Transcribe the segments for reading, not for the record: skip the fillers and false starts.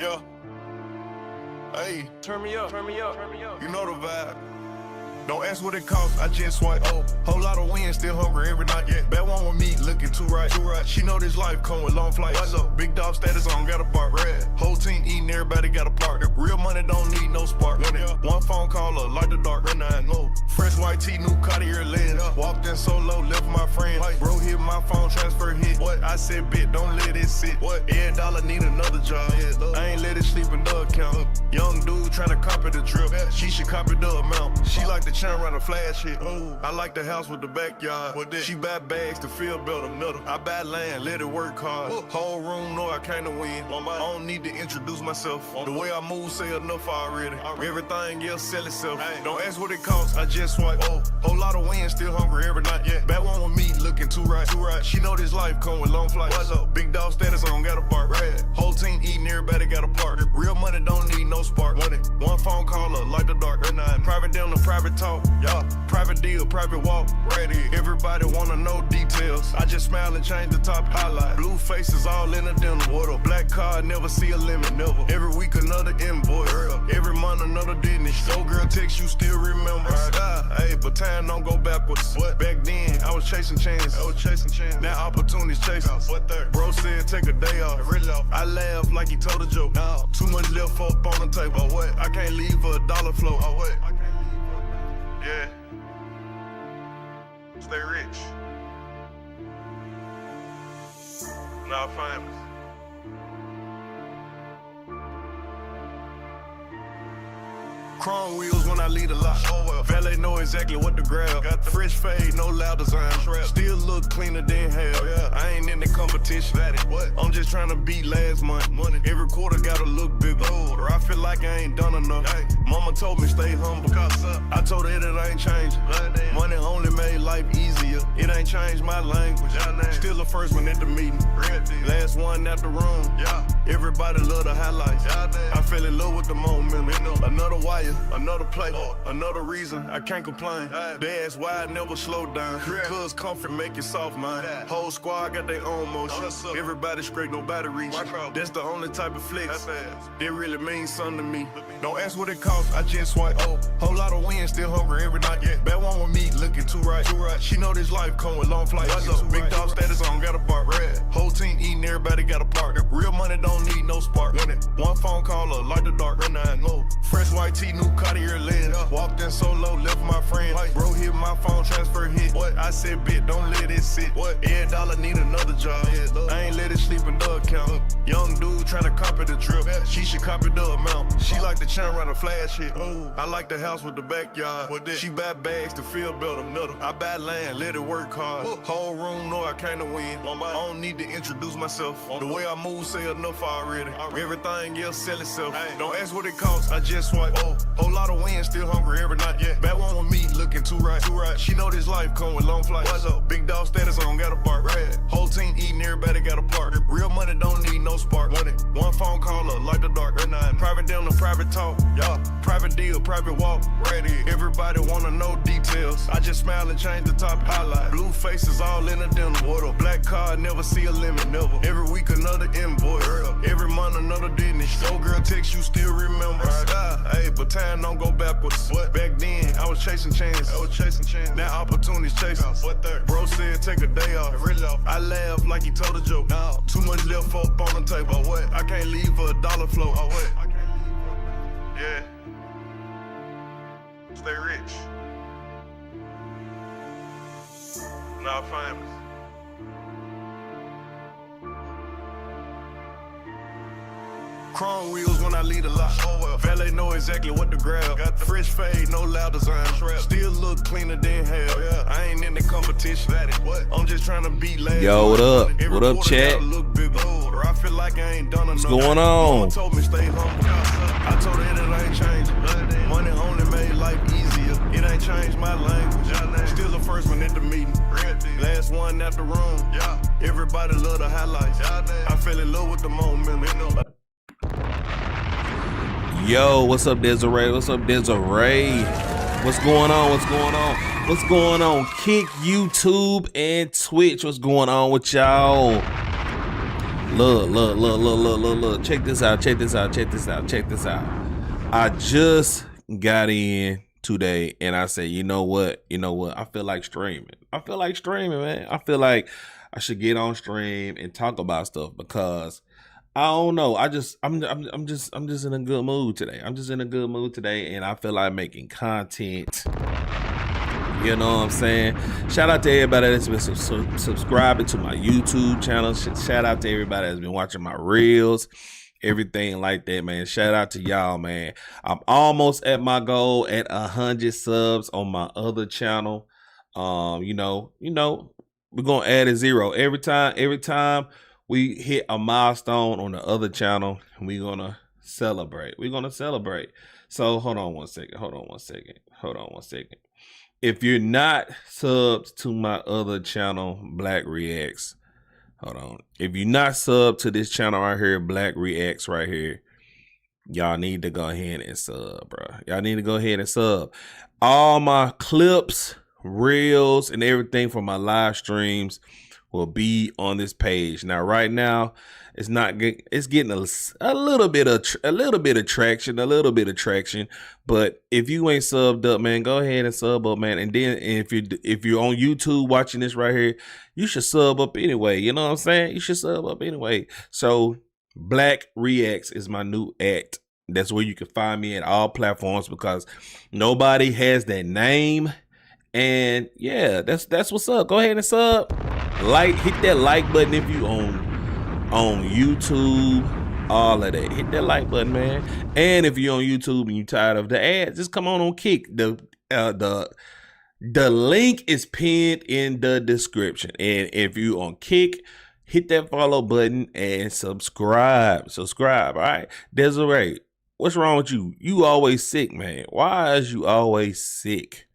Yeah. Hey, turn me up, turn me up, turn me up. You know the vibe. Don't ask what it costs, I just swipe. Oh, whole lot of wins, still hungry every night. Yeah, bad one with me, looking too right, too right. She know this life come with long flights. What's up? Big dog status on, got a bark. Red. Whole team eating, everybody got a part. Real money don't need no spark. One phone call, light the dark. Fresh white tee, new Cartier lens. Walked in solo, left my friend. Bro hit my phone, transfer hit. What? I said, bitch, don't let it sit. What? Every dollar need another job. I ain't let it sleep in the account. Young dude tryna copy the drip. She should copy the amount. She like the channel run a flash hit. I like the house with the backyard. She buy bags to feel better. I buy land, let it work hard. Whole room know I came to win. I don't need to introduce myself. The way I move say enough already. Everything else sell itself. Don't ask what it costs, I just swipe. Whole lot of wins, still hungry every night. Yeah, bad one with me, looking too right, too right. She know this life come with long flights. What's up? Big dog status on, got a bark. Whole team eating, everybody got a part. Real money don't need no spark. One phone call, light the dark. Private down to private talk. Yeah, private deal, private walk. Right here. Everybody wanna know details. I just smile and change the top highlight. Blue faces all in a dinner. Water. Black card, never see a limit. Never. Every week another invoice. Every month another Disney. No girl text you still remember. Hey, but time don't go backwards. What? Back then I was chasing chance. Now opportunities chase. Bro said take a day off. I laugh like he told a joke. Too much left up on the table. What? I can't leave a dollar flow. What? Yeah. Stay rich. Now famous. Chrome wheels when I lead a lot. Valet know exactly what to grab. Got the fresh fade, no loud design. Still look cleaner than hell. I ain't in the competition. I'm just trying to beat last month. Every quarter gotta look bigger. Or I feel like I ain't done enough. Mama told me stay humble. I told her that I ain't changing. Money only made life easier. It ain't changed my language. Still the first one at the meeting. Last one at the room. Everybody love the highlights. I fell in love with the moment. Another wire, another play, another reason I can't complain. They ask why I never slow down. Cause comfort make it soft, man. Whole squad got their own motion. Everybody straight, nobody reach. That's the only type of flex that really means something to me. Don't ask what it costs, I just swipe. Whole lot of wins, still hungry every night. Bad one with me, looking too right, too right. She know this life come with long flights. Big dog status on, got a bark. Whole team eating, everybody got a part. Real money don't need no spark. One phone call, light the dark. Fresh white tee, new Cartier lens. Walked in solo, left my friend. Bro hit my phone, transfer hit. What? I said, bitch, don't let it sit. What? Every dollar need another job. I ain't let it sleep in the account. Young dude tryna copy the drip. She should copy the amount. She like the channel run a flash hit. I like the house with the backyard. She buy bags to feel better. I buy land, let it work hard. Whole room know I came to win. I don't need to introduce myself. The way I move say enough already. Everything else sell itself. Don't ask what it costs, I just swipe. Whole lot of wins, still hungry every night. Bad one with me, looking too right, too right. She know this life come with long flights. What's up? Big dog status on, got a bark. Whole team eating, everybody got a part. Real money don't need no spark. One phone call, light the dark. Private down to private talk. Private deal, private walk. Everybody wanna know details. I just smile and change the top highlight. Blue faces all in a dinner. Water. Black card, never see a limit. Never. Every week another invoice. Every month another Disney. No girl text you still remember. Hey, but time don't go backwards. Back then I was chasing chance. Now opportunities chase. Bro said take a day off. I laugh like he told a joke. Too much left up on the table. I can't leave a dollar flow. Yeah. Stay rich. Now famous. Chrome wheels when I lead a lot. Valet know exactly what to grab. Got the fresh fade, no loud design. Still look cleaner than hell. I ain't in the competition. I'm just trying to beat last. Yo, what up? What up, chat? I feel like I ain't done enough. What's going on? Told me stay humble. I told her that I ain't changing. Money only made life easier. It ain't changed my language. Still the first one at the meeting. Last one at the room. Everybody love the highlights. I fell in love with the moment. Yo, what's up, Desiree? What's up, Desiree? What's going on? What's going on? What's going on? Kick, YouTube, and Twitch. What's going on with y'all? Look. Check this out. I just got in today and I said, you know what? I feel like streaming. Man. I feel like I should get on stream and talk about stuff because I don't know. I'm just in a good mood today. And I feel like making content. You know what I'm saying? Shout out to everybody that's been subscribing to my YouTube channel. Shout out to everybody that's been watching my reels, everything like that, man. Shout out to y'all, man. I'm almost at my goal at 100 subs on my other channel. We're gonna add a zero every time we hit a milestone on the other channel. We're gonna celebrate. So hold on one second. If you're not subbed to my other channel, Black Reacts, hold on. If you're not subbed to this channel right here, Black Reacts right here, y'all need to go ahead and sub, bro. All my clips, reels, and everything from my live streams will be on this page. Now, right now, it's not good. It's getting a little bit of traction. But if you ain't subbed up, man, go ahead and sub up, man. And then if you're on YouTube watching this right here, you should sub up anyway. You know what I'm saying? You should sub up anyway. So Black Reacts is my new act. That's where you can find me at all platforms because nobody has that name. And yeah, that's what's up. Go ahead and sub. Hit that like button if you on YouTube, all of that. Hit that like button, man. And if you're on YouTube and you're tired of the ads, just come on Kick. The link is pinned in the description. And if you on Kick, hit that follow button and subscribe. All right. Desiree, what's wrong with you? You always sick, man. Why is you always sick?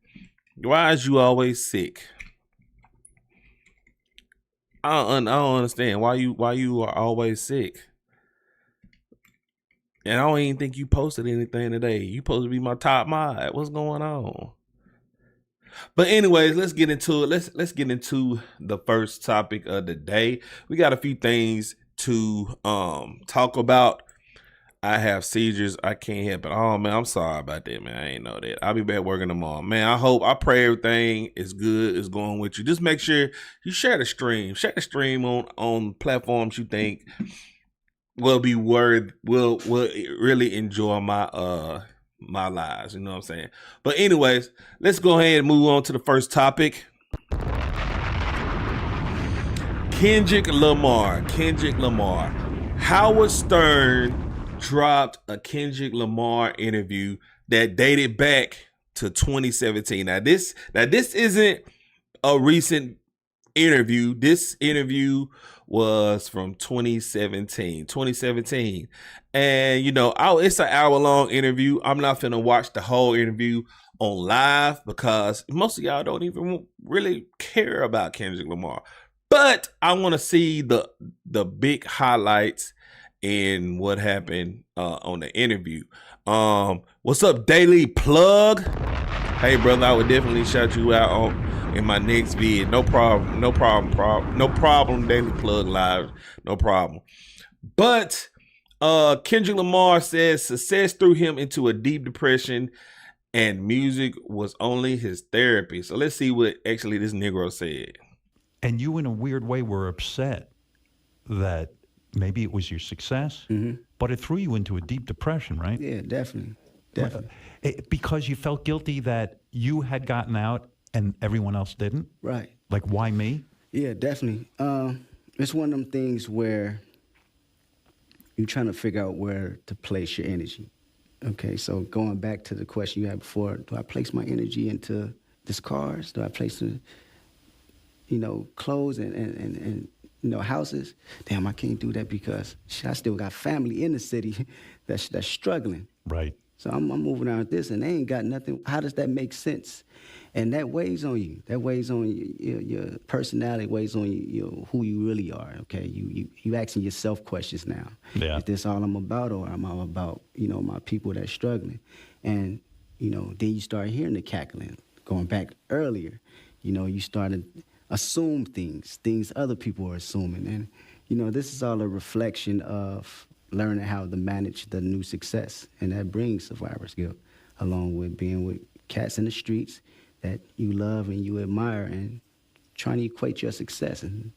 I don't understand why you are always sick. And I don't even think you posted anything today. You supposed to be my top mod. What's going on? But anyways, let's get into it. Let's get into the first topic of the day. We got a few things to talk about. I have seizures. I can't help it. Oh man, I'm sorry about that, man. I ain't know that. I'll be back working tomorrow, man. I pray everything is good, is going with you. Just make sure you share the stream. Share the stream on platforms you think will really enjoy my my lives. You know what I'm saying? But anyways, let's go ahead and move on to the first topic. Kendrick Lamar. Howard Stern dropped a Kendrick Lamar interview that dated back to 2017. Now this isn't a recent interview. This interview was from 2017. And it's an hour-long interview. I'm not finna watch the whole interview on live because most of y'all don't even really care about Kendrick Lamar. But I want to see the big highlights in what happened on the interview. What's up, Daily Plug? Hey, brother, I would definitely shout you out in my next vid. No problem, Daily Plug Live. No problem. But Kendrick Lamar says success threw him into a deep depression and music was only his therapy. So let's see what actually this Negro said. And you, in a weird way, were upset that maybe it was your success, but it threw you into a deep depression, right? Yeah, definitely. Because you felt guilty that you had gotten out and everyone else didn't? Right. Like, why me? Yeah, definitely. It's one of them things where you're trying to figure out where to place your energy. Okay, so going back to the question you had before, do I place my energy into these cars? Do I place the, clothes and houses? Damn, I can't do that because I still got family in the city that's struggling. Right. So I'm moving around with this, and they ain't got nothing. How does that make sense? And that weighs on you. That weighs on your personality. Weighs on you, who you really are. Okay, you asking yourself questions now. Yeah. Is this all I'm about, or am I about my people that's struggling? And then you start hearing the cackling. Going back earlier, you started assume things other people are assuming, this is all a reflection of learning how to manage the new success, and that brings survivor's guilt, along with being with cats in the streets that you love and you admire, and trying to equate your success. And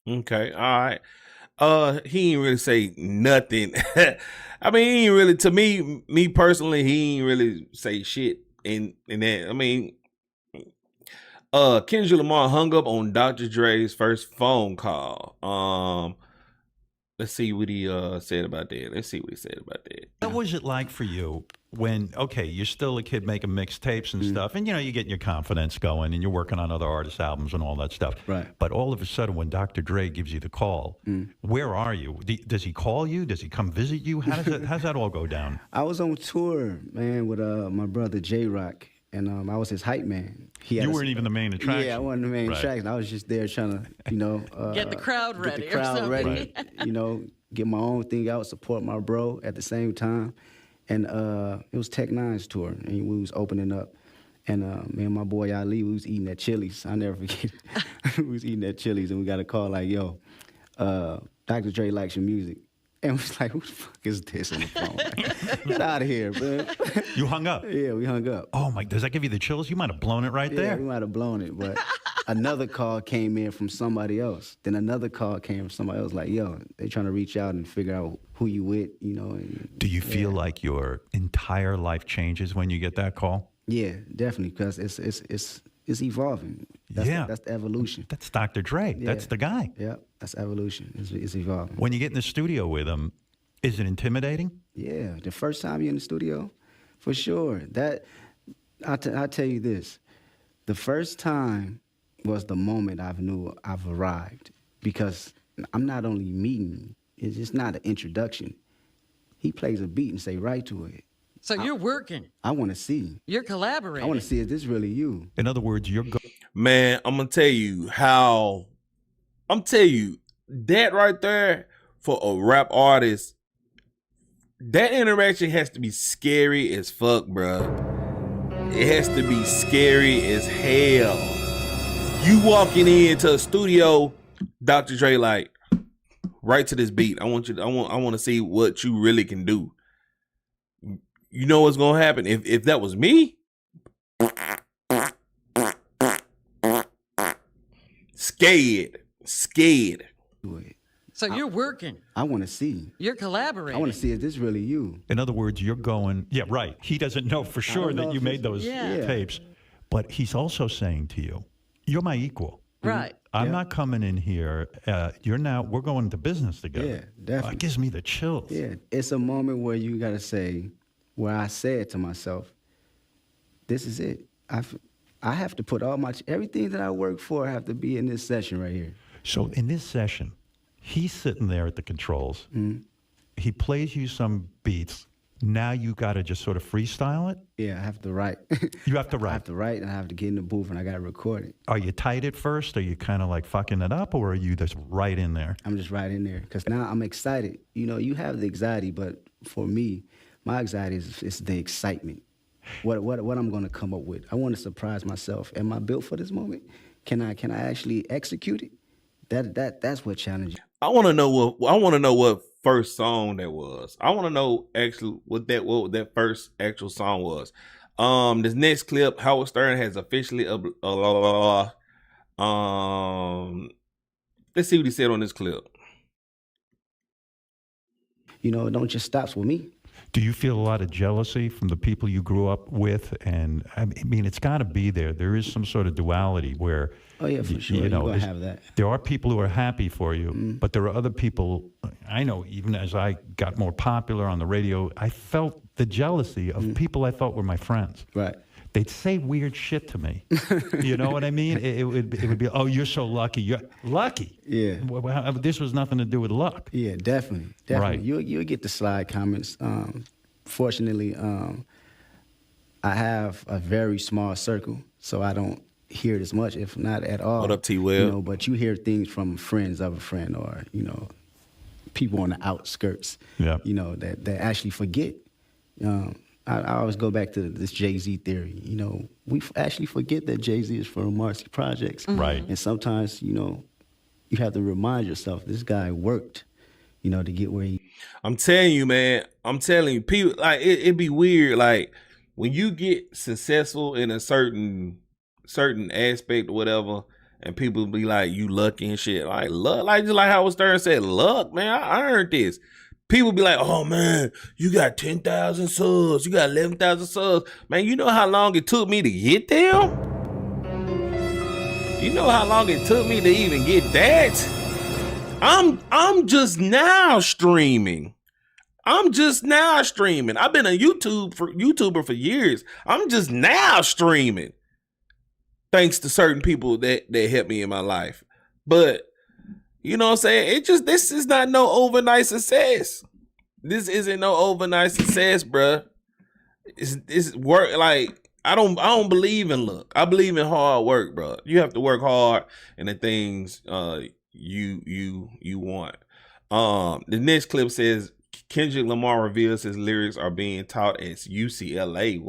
Okay, all right. He ain't really say nothing. I mean, he ain't really, to me personally, he ain't really say shit in that. I mean, Kendrick Lamar hung up on Dr. Dre's first phone call. Let's see what he said about that. What was it like for you when, okay, you're still a kid making mixtapes and stuff, and, you're getting your confidence going, and you're working on other artists' albums and all that stuff. Right. But all of a sudden, when Dr. Dre gives you the call, where are you? Does he call you? Does he come visit you? How's that all go down? I was on tour, man, with my brother J-Rock, and I was his hype man. You weren't even the main attraction. Yeah, I wasn't the main attraction. I was just there trying to, get the crowd ready. Get the crowd ready. Right. Get my own thing out, support my bro at the same time. And it was Tech Nine's tour, and we was opening up. And me and my boy Ali, we was eating at Chili's. I'll never forget it. We was eating at Chili's, and we got a call like, yo, Dr. Dre likes your music. And we was like, who the fuck is this on the phone? Like, get out of here, man. You hung up? Yeah, we hung up. Oh, my, does that give you the chills? You might have blown it right Yeah, there. we might have blown it, but another call came in from somebody else. Then another call came from somebody else, like, yo, they trying to reach out and figure out who you with, And, Do you feel like your entire life changes when you get that call? Yeah, definitely, because it's evolving. That's the evolution. That's Dr. Dre. Yeah. That's the guy. Yeah, that's evolution. It's evolving. When you get in the studio with him, is it intimidating? Yeah, the first time you're in the studio, for sure. I'll tell you this. The first time was the moment I knew I've arrived, because I'm not only meeting, it's just not an introduction. He plays a beat and say right to it. So you're working. I want to see. You're collaborating. I want to see, is this really you? In other words, Man, I'm gonna tell you that right there, for a rap artist, that interaction has to be scary as fuck, bro. It has to be scary as hell. You walking into a studio, Dr. Dre like, right to this beat. I want to see what you really can do. You know what's gonna happen if that was me? Scared. So you're working. I want to see. You're collaborating. I want to see, is this really you? In other words, you're going, yeah, right. He doesn't know for sure that you made those tapes. But he's also saying to you, you're my equal. Right. I'm not coming in here. We're going into business together. Yeah, definitely. It gives me the chills. Yeah, it's a moment where you got to say, where I said to myself, this is it. I have to put everything that I work for, I have to be in this session right here. So in this session, he's sitting there at the controls. Mm-hmm. He plays you some beats. Now you got to just sort of freestyle it? Yeah, I have to write. You have to write. I have to write, and I have to get in the booth, and I got to record it. Are you tight at first? Are you kind of like fucking it up, or are you just right in there? I'm just right in there, because now I'm excited. You have the anxiety, but for me, my anxiety is the excitement. What I'm going to come up with. I want to surprise myself. Am I built for this moment? Can I actually execute it? That's what challenges. I want to know what first song that was. I want to know actually what that first actual song was. This next clip, Howard Stern has officially let's see what he said on this clip. It don't just stop with me. Do you feel a lot of jealousy from the people you grew up with? And I mean, it's got to be there. There is some sort of duality where, oh yeah, for sure, you're gonna have that. There are people who are happy for you, but there are other people. I know, even as I got more popular on the radio, I felt the jealousy of people I thought were my friends. Right. They'd say weird shit to me. You know what I mean? It would be, oh, you're so lucky. You're lucky. Yeah. Well, this was nothing to do with luck. Yeah, definitely. Right. You'll get the slide comments. Fortunately, I have a very small circle, so I don't hear it as much, if not at all. What up, T-Will? But you hear things from friends of a friend, or people on the outskirts. Yeah. That actually forget. I always go back to this Jay-Z theory. We actually forget that Jay-Z is from Marcy Projects. Right. And sometimes, you have to remind yourself this guy worked, to get where he. I'm telling you, man. I'm telling you, people like it'd be weird. Like when you get successful in a certain aspect or whatever, and people be like, you lucky and shit. Like luck, like just like Howard Stern said, luck, man. I earned this. People be like, oh man, you got 10,000 subs, you got 11,000 subs. Man, you know how long it took me to get there? You know how long it took me to even get that? I'm just now streaming. I've been a YouTuber for years. I'm just now streaming. Thanks to certain people that helped me in my life. But you know what I'm saying? This is not no overnight success. This isn't no overnight success, bruh. It's work. Like I don't believe in luck. I believe in hard work, bro. You have to work hard in the things you want. The next clip says Kendrick Lamar reveals his lyrics are being taught at UCLA.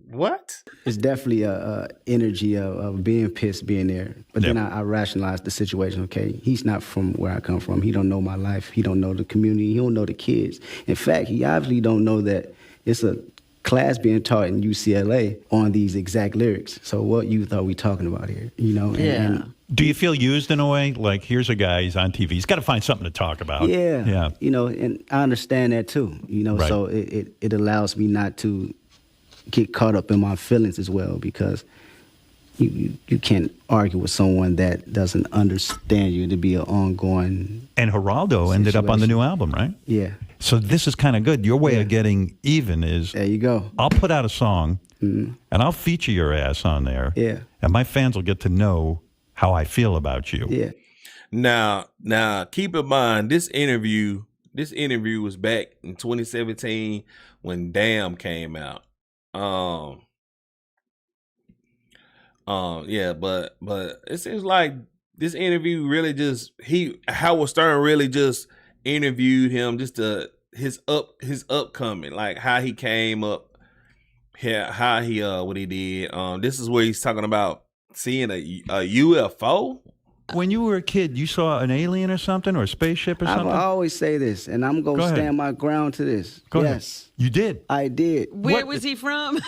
What? It's definitely a energy of being pissed being there. But then I rationalized the situation. Okay, he's not from where I come from. He don't know my life. He don't know the community. He don't know the kids. In fact, he obviously don't know that it's a class being taught in UCLA on these exact lyrics. So what youth are we talking about here? And do you feel used in a way? Like, here's a guy, he's on TV. He's got to find something to talk about. Yeah. And I understand that too. Right. So it allows me not to get caught up in my feelings as well, because you can't argue with someone that doesn't understand you to be an ongoing. And Geraldo ended up on the new album, right? Yeah. So this is kind of good. Your way of getting even is, there you go. I'll put out a song, and I'll feature your ass on there. Yeah. And my fans will get to know how I feel about you. Yeah. Now, keep in mind, this interview was back in 2017 when Damn came out. But it seems like this interview really just Howard Stern really just interviewed him just to his upcoming, like how he came up, how he what he did. This is where he's talking about seeing a UFO. When you were a kid, you saw an alien or something, or a spaceship or something? I always say this, and I'm going to stand my ground to this. Go yes. ahead. You did? I did. Where was he from?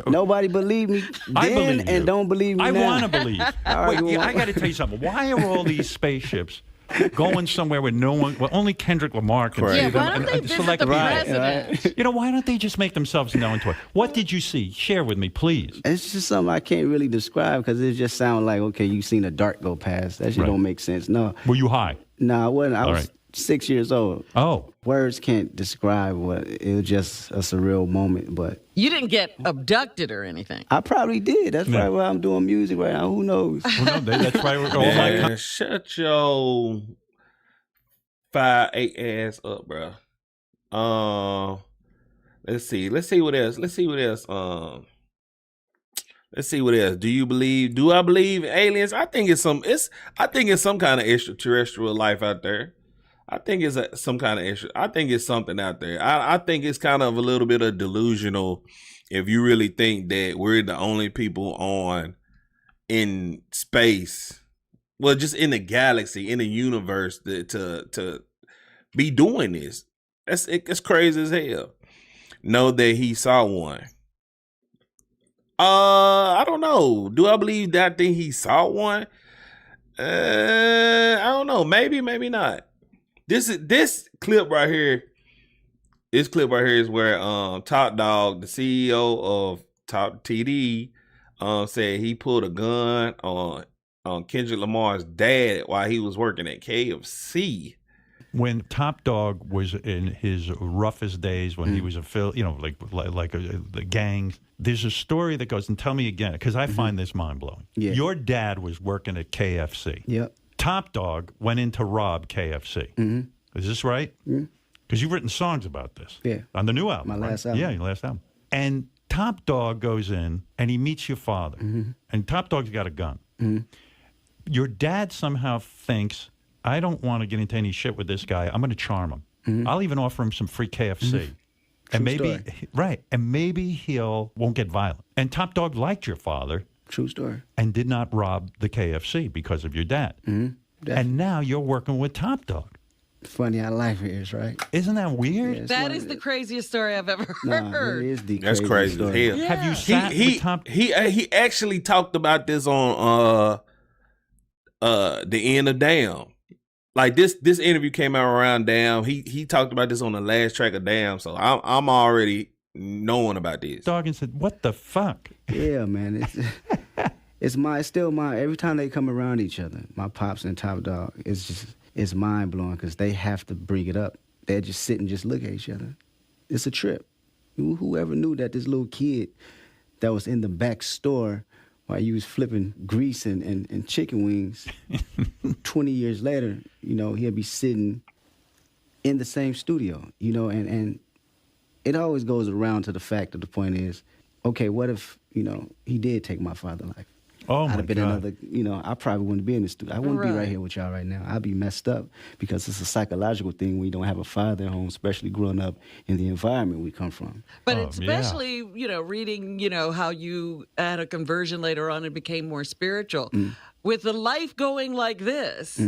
Nobody believed me I then believe you. and don't believe me I now. want to believe. Wait, I got to tell you something. Why are all these spaceships going somewhere where only Kendrick Lamar can see Yeah, them? why don't they visit the president? Why don't they just make themselves known to it? What did you see? Share with me, please. It's just something I can't really describe because it just sounds like, okay, you seen a dart go past. That shit don't make sense. No. Were you high? No, I wasn't. I was 6 years old. Oh. Words can't describe what it was, just a surreal moment. But You didn't get abducted or anything. I probably did. That's probably why I'm doing music right now. Who knows? Well, no, that's why we're going. Man, shut your 5'8" ass up, bro. Let's see what else. Let's see what else. Do I believe in aliens? I think it's some kind of extraterrestrial life out there. I think it's some kind of extra. I think it's something out there. I think it's kind of a little bit of delusional if you really think that we're the only people in space. Well, just in the galaxy, in the universe, to be doing this. It's crazy as hell. Know that he saw one. I don't know. Do I believe that thing he saw one? I don't know. Maybe not. This clip right here. This clip right here is where Top Dog, the CEO of Top TD, said he pulled a gun on Kendrick Lamar's dad while he was working at KFC. When Top Dog was in his roughest days, when he was the gangs, there's a story that goes, and tell me again, because I find this mind-blowing. Yeah. Your dad was working at KFC. Yep. Top Dog went in to rob KFC. Mm-hmm. Is this right? Because you've written songs about this. Yeah. On the new album. My right? last album. Yeah, your last album. And Top Dog goes in, and he meets your father. And Top Dog's got a gun. Your dad somehow thinks, I don't want to get into any shit with this guy. I'm going to charm him. I'll even offer him some free KFC. And maybe, story. right, and maybe won't get violent. And Top Dog liked your father. True story. and did not rob the KFC because of your dad. Definitely. And now you're working with Top Dog. Funny how life is, right? Isn't that weird? Yes. That is the craziest story I've ever Nah, heard. it is the That's craziest crazy as story. hell. Yeah. Have you sat with Top? He actually talked about this on the end of Damn. Like this interview came out around Damn. He talked about this on the last track of Damn. So I'm already knowing about this. Dog and said, "What the fuck?" Yeah, man. It's still mine. Every time they come around each other, my pops and Top Dog, it's mind blowing because they have to bring it up. They just sit and just look at each other. It's a trip. Whoever knew that this little kid that was in the back store while you was flipping grease and chicken wings, 20 years later, he'll be sitting in the same studio, and it always goes around to the fact of the point is, okay, what if, he did take my father's life? Oh I'd my have been God. another, I probably wouldn't be in the studio. I wouldn't be Right. right here with y'all right now. I'd be messed up because it's a psychological thing when you don't have a father at home, especially growing up in the environment we come from. But Oh, especially, reading, how you had a conversion later on and became more spiritual. With the life going like this,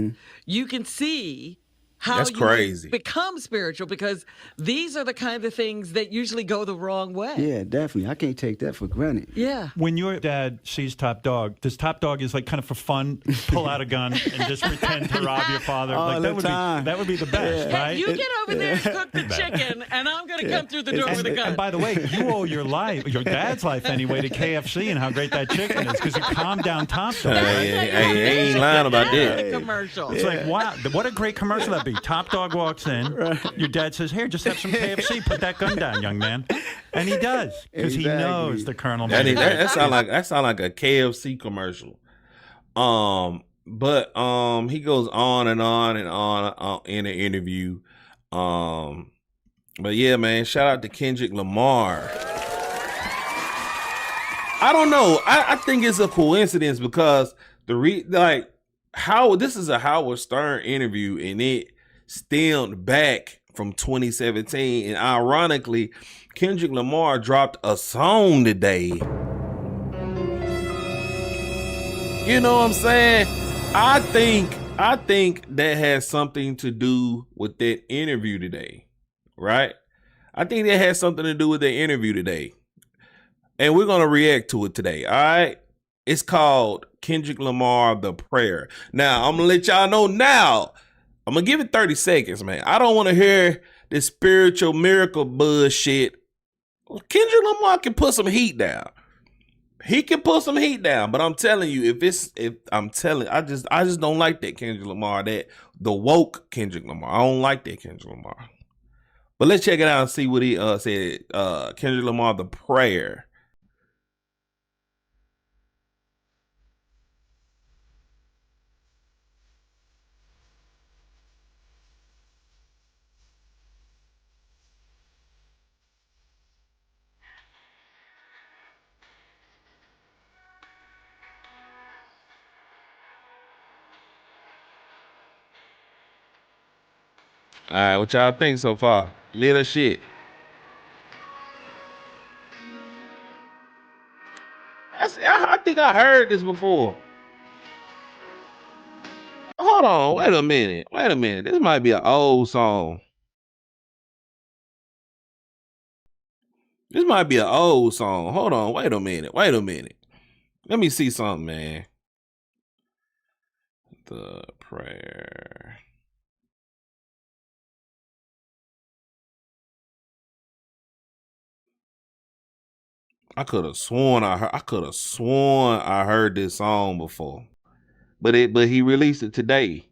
you can see how That's you crazy. become spiritual because these are the kind of things that usually go the wrong way. Yeah, definitely. I can't take that for granted. Yeah. When your dad sees Top Dog, does Top Dog is like kind of for fun pull out a gun and just pretend to rob your father? All Like the time. that would be the best, Hey, right? you get over there and cook the chicken, and I'm going to come through the door with a gun. And by the way, you owe your dad's life anyway, to KFC and how great that chicken is because you calmed down Top Dog. Hey, Right? hey, ain't lying about that. Commercial. It's like, wow, what a great commercial that'd be. Top Dog walks in, your dad says, "Here, just have some KFC. Put that gun down, young man," and he does because he Exactly. knows the Colonel. That, made it. that sound like a KFC commercial. But he goes on and on and on in the interview. But yeah, man, shout out to Kendrick Lamar. I don't know. I think it's a coincidence because this is a Howard Stern interview and it stemmed back from 2017, and ironically, Kendrick Lamar dropped a song today. You know what I'm saying? I think that has something to do with that interview today, right? I think that has something to do with that interview today. And we're going to react to it today, all right? It's called Kendrick Lamar, The Prayer. Now, I'm going to let y'all know now. I'm going to give it 30 seconds, man. I don't want to hear this spiritual miracle bullshit. Kendrick Lamar can put some heat down. He can put some heat down, but I'm telling you, I just don't like that Kendrick Lamar, the woke Kendrick Lamar. I don't like that Kendrick Lamar. But let's check it out and see what he said. Kendrick Lamar, The Prayer. All right, what y'all think so far? Little shit. I think I heard this before. Hold on, wait a minute. This might be an old song. Hold on, wait a minute. Let me see something, man. The Prayer. I could have sworn I heard this song before. But he released it today.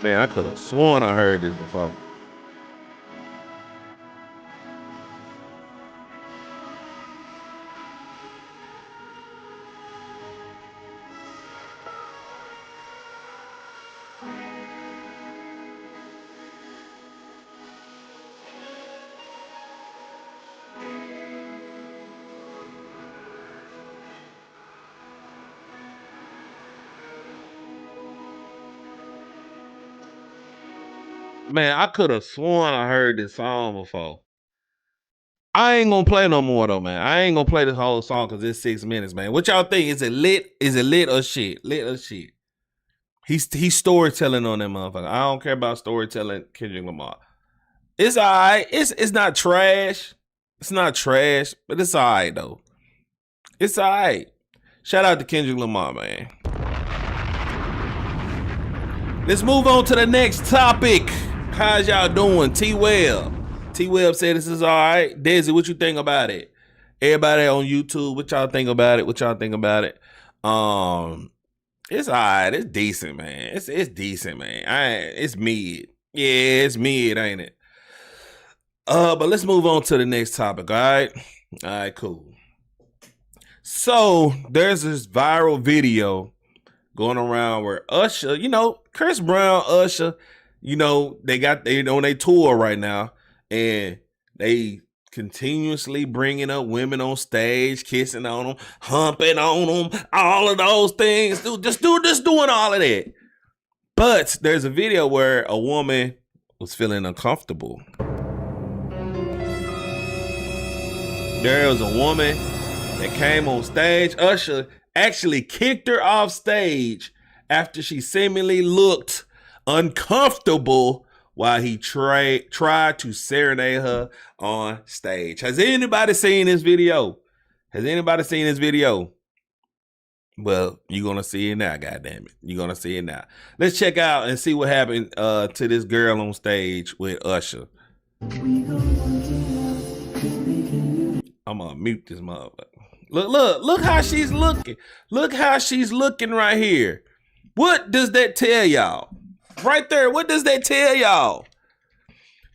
Man, I could have sworn I heard this before. man, I could have sworn I heard this song before. I ain't gonna play no more though, man. I ain't gonna play this whole song because it's 6 minutes, man. What y'all think? Is it lit? Is it lit or shit? Lit or shit? He's storytelling on that motherfucker. I don't care about storytelling, Kendrick Lamar. It's alright. It's not trash. It's not trash, but it's alright though. It's alright. Shout out to Kendrick Lamar, man. Let's move on to the next topic. How's y'all doing? T-Web. T-Web said this is alright. Desi, what you think about it? Everybody on YouTube, what y'all think about it? What y'all think about it? It's alright. It's decent, man. It's decent, man. It's mid. Yeah, it's mid, ain't it? But let's move on to the next topic, all right? All right, cool. So, there's this viral video going around where Usher, Chris Brown, Usher, they on their tour right now, and they continuously bringing up women on stage, kissing on them, humping on them, all of those things, just doing all of that. But there's a video where a woman was feeling uncomfortable. There was a woman that came on stage. Usher actually kicked her off stage after she seemingly looked uncomfortable while he tried to serenade her on stage. Has anybody seen this video? Well, you're going to see it now, goddammit. You're going to see it now. Let's check out and see what happened to this girl on stage with Usher. I'm going to mute this motherfucker. Look how she's looking. Look how she's looking right here. What does that tell y'all? Right there, what does that tell y'all?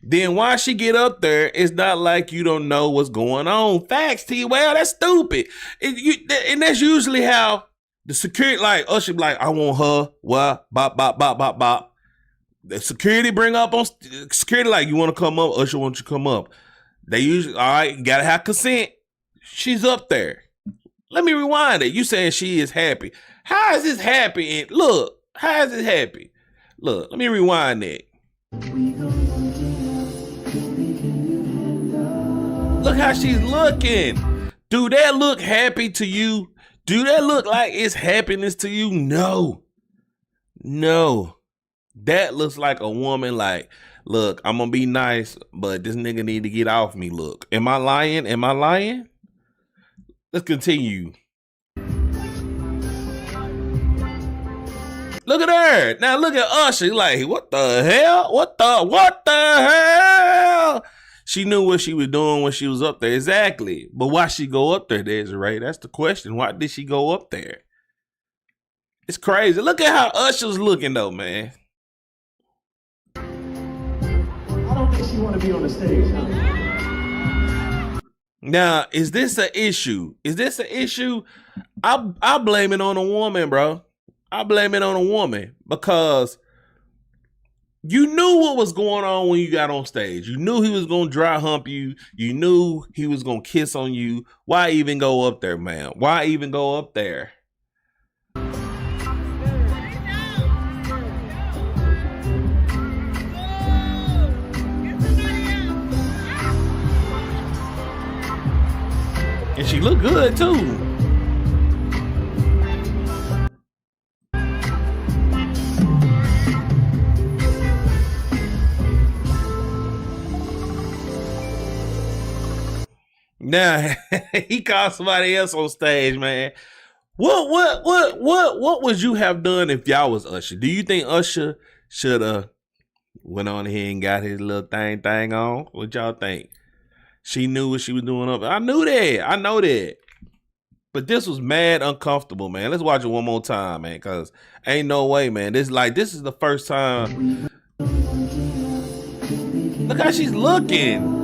Then why she get up there, it's not like you don't know what's going on. Facts, T. Well, that's stupid. And that's usually how the security, like, Usher be like, I want her, what, bop, bop, bop, bop, bop. The security bring up on, security like, you want to come up? Usher wants you to come up. They usually, all right, you gotta have consent. She's up there. Let me rewind it. You saying she is happy. How is this happy? And look, how is it happy? Look, let me rewind that. Look how she's looking. Do that look happy to you? Do that look like it's happiness to you? No. That looks like a woman like, look, I'm gonna be nice, but this nigga need to get off me. Look, am I lying? Let's continue. Look at her. Now look at Usher. Like, what the hell? What the hell? She knew what she was doing when she was up there. Exactly. But why she go up there, Desiree? That's the question. Why did she go up there? It's crazy. Look at how Usher's looking though, man. I don't think she want to be on the stage, huh? Now, is this an issue? I blame it on a woman, bro. I blame it on a woman because you knew what was going on when you got on stage. You knew he was going to dry hump you. You knew he was going to kiss on you. Why even go up there, man? Why even go up there? And she looked good too. Now he called somebody else on stage, man. What would you have done if y'all was Usher? Do you think Usher should have went on here and got his little thing on? What y'all think? She knew what she was doing up. I know that. But this was mad uncomfortable, man. Let's watch it one more time, man, because ain't no way, man. This is the first time. Look how she's looking.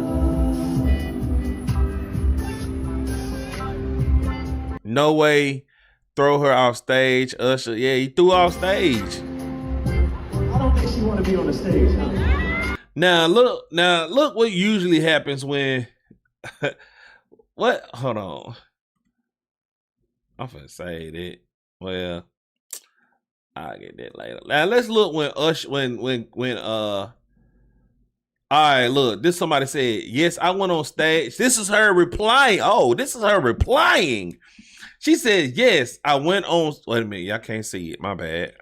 No way. Throw her off stage, Usher. Yeah, he threw off stage. I don't think she want to be on the stage, huh? Now look what usually happens when what? Hold on. I'm finna say that. Well, I'll get that later. Now let's look when All right, look, this somebody said, yes, I went on stage. This is her replying. Oh, this is her replying. She said, yes, I went on. Wait a minute, y'all can't see it. My bad.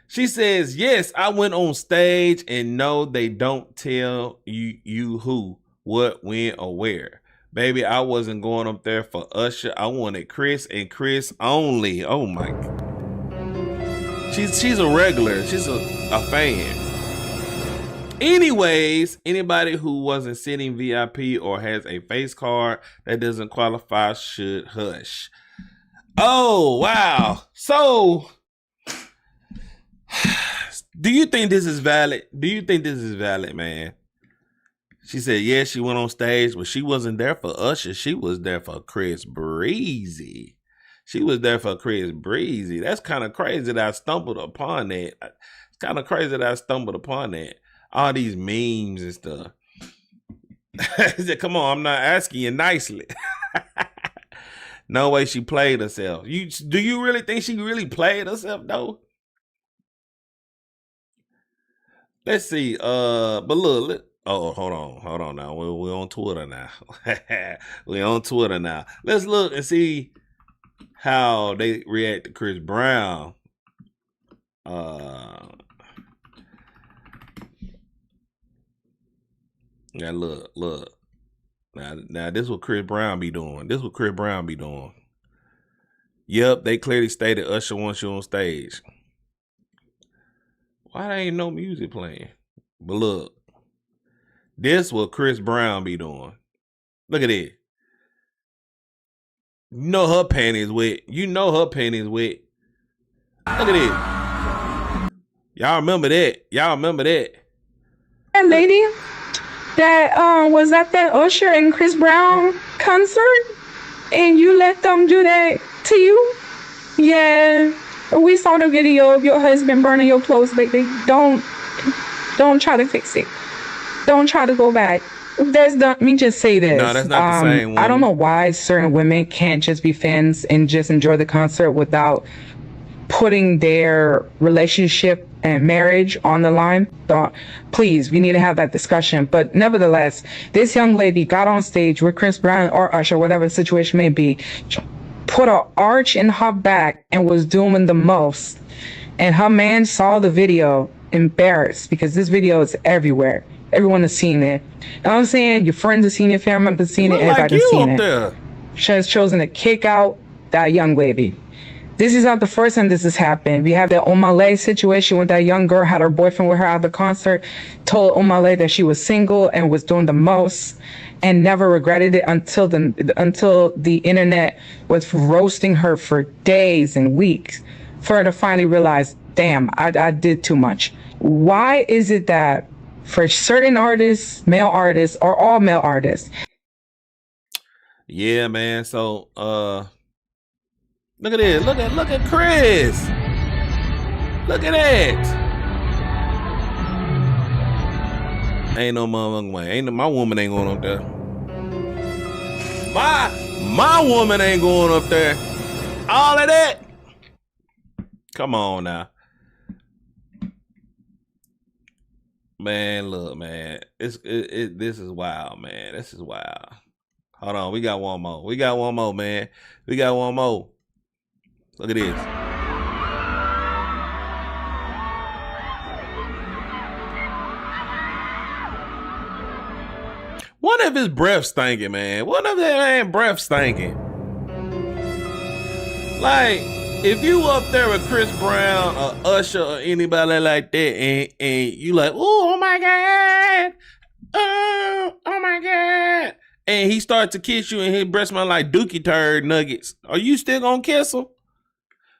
She says, yes, I went on stage, and no, they don't tell you who, what, when, or where. Baby, I wasn't going up there for Usher. I wanted Chris and Chris only. Oh my God. She's a regular. She's a fan. Anyways, anybody who wasn't sitting VIP or has a face card that doesn't qualify should hush. Oh, wow. So, do you think this is valid? Do you think this is valid, man? She said, yeah, she went on stage, but she wasn't there for Usher. She was there for Chris Breezy. She was there for Chris Breezy. That's kind of crazy that I stumbled upon that. It's kind of crazy that I stumbled upon that. All these memes and stuff. He said, come on, I'm not asking you nicely. No way she played herself. Do you really think she really played herself though? Let's see. But look. Oh, hold on now. We're on Twitter now. We're on Twitter now. Let's look and see how they react to Chris Brown. Now look. Now this is what Chris Brown be doing. Yep, they clearly stated Usher wants you on stage. Why there ain't no music playing? But look, this what Chris Brown be doing. Look at it. You know her panties wet. Look at it. Y'all remember that? That lady that was at that Usher and Chris Brown concert, and you let them do that to you? Yeah, we saw the video of your husband burning your clothes lately. Don't try to fix it. Don't try to go back. Let me just say this. No, that's not the same one. I don't know why certain women can't just be fans and just enjoy the concert without putting their relationship and marriage on the line. So, please, we need to have that discussion. But nevertheless, this young lady got on stage with Chris Brown or Usher, whatever the situation may be, put an arch in her back and was doing the most. And her man saw the video, embarrassed, because this video is everywhere. Everyone has seen it. You know what I'm saying? Your friends have seen it, family members have seen it, everybody's seen it. She has chosen to kick out that young lady. This is not the first time this has happened. We have that Omale situation when that young girl had her boyfriend with her at the concert, told Omale that she was single and was doing the most, and never regretted it until the internet was roasting her for days and weeks for her to finally realize, damn, I did too much. Why is it that for certain artists, male artists, or all male artists? Yeah, man. So, look at this. Look at Chris. Look at that. Ain't no motherfucking way. My woman ain't going up there. My woman ain't going up there. All of that. Come on now. Man, look, man. This is wild, man. This is wild. Hold on, we got one more, man. We got one more. Look at this. What if his breath stinking, man? What if that man breath stinking? Like, if you up there with Chris Brown or Usher or anybody like that, and you like, oh my God, oh my God, and he starts to kiss you and his breath smell like dookie turd nuggets, are you still gonna kiss him?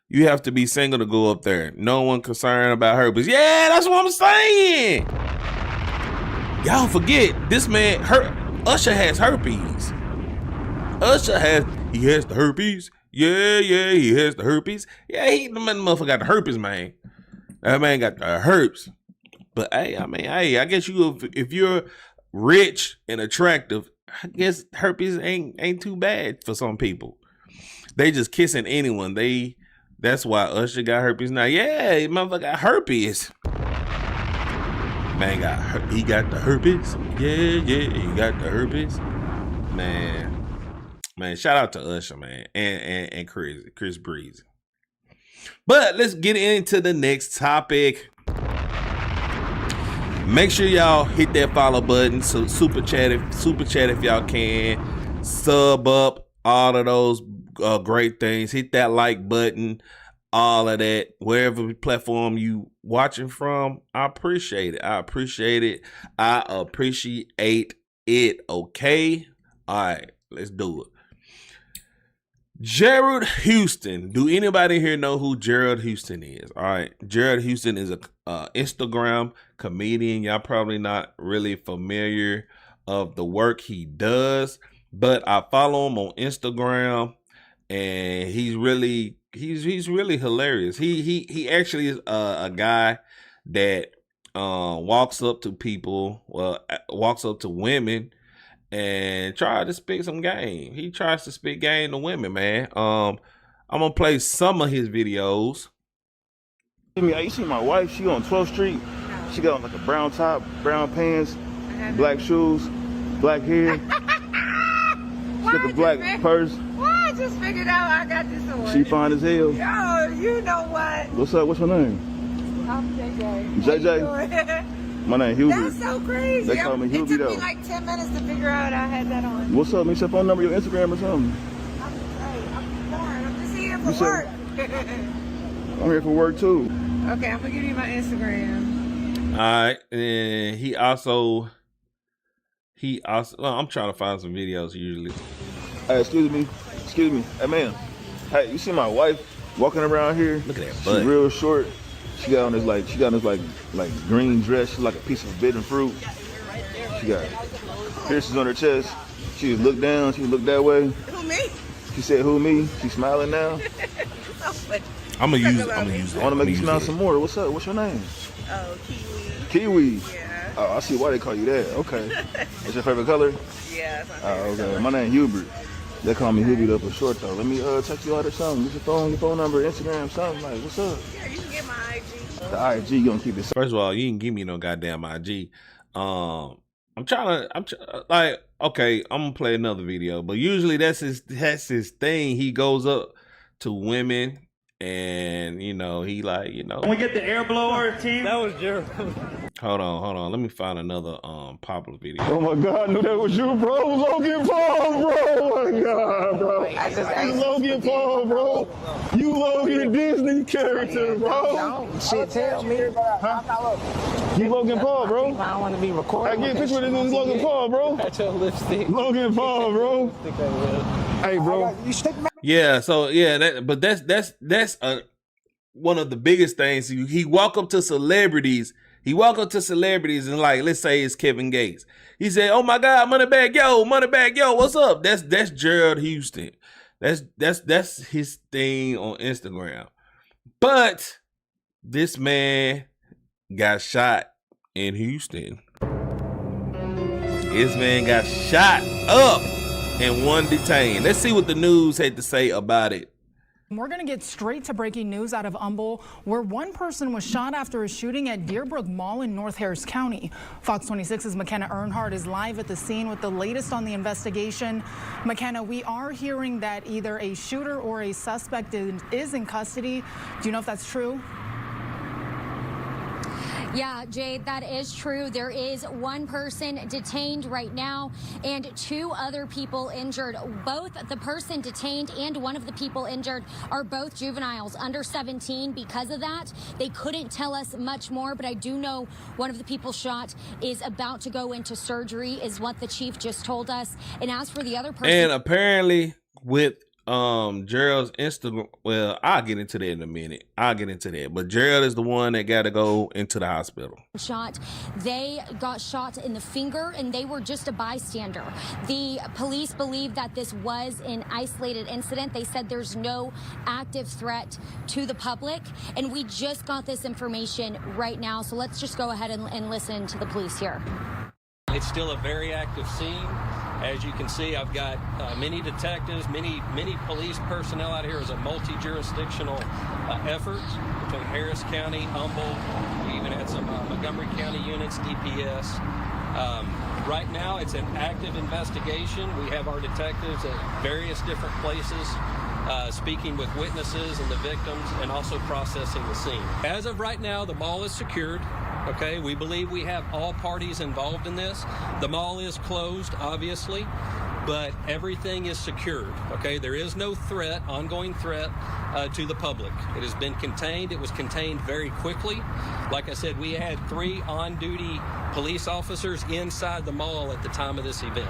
You have to be single to go up there. No one concerned about herpes. Yeah, that's what I'm saying. Y'all forget this man. Usher has herpes. He has the herpes. Yeah, he has the herpes. Yeah, the motherfucker got the herpes, man. That man got the herpes. But hey, I guess if you're rich and attractive, I guess herpes ain't too bad for some people. They just kissing anyone. That's why Usher got herpes now. Yeah, motherfucker got herpes. Man he got the herpes. Yeah, he got the herpes. Man, shout out to Usher, man, and Chris Breezy. But let's get into the next topic. Make sure y'all hit that follow button. So super chat if y'all can. Sub up, all of those great things. Hit that like button, all of that. Wherever platform you watching from, I appreciate it. I appreciate it. Okay. All right, let's do it. Gerald Houston. Do anybody here know who Gerald Houston is? All right. Gerald Houston is a Instagram comedian. Y'all probably not really familiar of the work he does, but I follow him on Instagram, and he's really hilarious. He actually is a guy that walks up to people, walks up to women and try to spit some game. He tries to spit game to women, man. I'm gonna play some of his videos. You see my wife, she on 12th Street. She got on like a brown top, brown pants, black shoes, black hair. She got the black purse. Well, I just figured out I got this on. She fine as hell. Yo, you know what? What's up? What's your name? I'm JJ. JJ? My name Hubert. That's so crazy. They call me It Hubie took though. me like 10 minutes to figure out I had that on. What's up? Make your phone number, your Instagram or something. I'm bored. I'm just here for You said- work. I'm here for work too. Okay, I'm gonna give you my Instagram. All right, and he also. I'm trying to find some videos usually. Hey, excuse me. Hey man. Hey, you see my wife walking around here? Look at that butt. She's real short. She got on this like green dress. She's like a piece of forbidden fruit. She got piercings on her chest. She would look down. She would look that way. Who, me? She said, "Who, me?" She's smiling now. I'm gonna use it. I want to make you smile some more. What's up? What's your name? Oh, Kiwi. Kiwi. Yeah. Oh, I see why they call you that. Okay. What's your favorite color? Yeah, that's my Oh, favorite okay. color. My name Hubert. They call me Hubie up for short though. Let me text you out or something. Get your phone number, Instagram, something like. What's up? Yeah, you can get my IG. The IG, you gonna keep it. First of all, you didn't give me no goddamn IG. I'm gonna play another video, but usually that's his thing. He goes up to women and he Can we get the air blower, team? That was Gerald. Hold on. Let me find another popular video. Oh my God, I knew that was you, bro. Logan Paul, bro. Oh my God, bro. You Logan Paul, bro. You Logan Disney character, bro. Shit, tell me. You Logan Paul, bro. I don't want to be recorded. I get a picture of this Logan Paul, bro. That's your lipstick. Logan Paul, bro. Hey, bro. Yeah, so yeah, that's one of the biggest things. He walk up to celebrities. He walk up to celebrities and like, let's say it's Kevin Gates. He said, "Oh my God, Moneybag Yo, what's up?" That's Gerald Houston. That's his thing on Instagram. But this man got shot in Houston. This man got shot up and one detained. Let's see what the news had to say about it. We're going to get straight to breaking news out of Humble, where one person was shot after a shooting at Deerbrook Mall in North Harris County. Fox 26's McKenna Earnhardt is live at the scene with the latest on the investigation. McKenna, we are hearing that either a shooter or a suspect is in custody. Do you know if that's true? Yeah, Jade, that is true. There is one person detained right now and two other people injured. Both the person detained and one of the people injured are both juveniles under 17. Because of that, they couldn't tell us much more, but I do know one of the people shot is about to go into surgery, is what the chief just told us. And as for the other person, and apparently with Gerald's Instagram, well, I'll get into that in a minute. But Gerald is the one that got to go into the hospital. They got shot in the finger and they were just a bystander. The police believe that this was an isolated incident. They said there's no active threat to the public, and we just got this information right now. So let's just go ahead and listen to the police here. It's still a very active scene. As you can see, I've got many detectives, many police personnel out here. As a multi-jurisdictional effort between Harris County, Humboldt. even had some Montgomery County units, DPS. Right now, it's an active investigation. We have our detectives at various different places, speaking with witnesses and the victims, and also processing the scene. As of right now, the mall is secured. Okay, we believe we have all parties involved in this. The mall is closed, obviously, but everything is secured. Okay, there is no threat, ongoing threat to the public. It has been contained. It was contained very quickly. Like I said, we had 3 on-duty police officers inside the mall at the time of this event.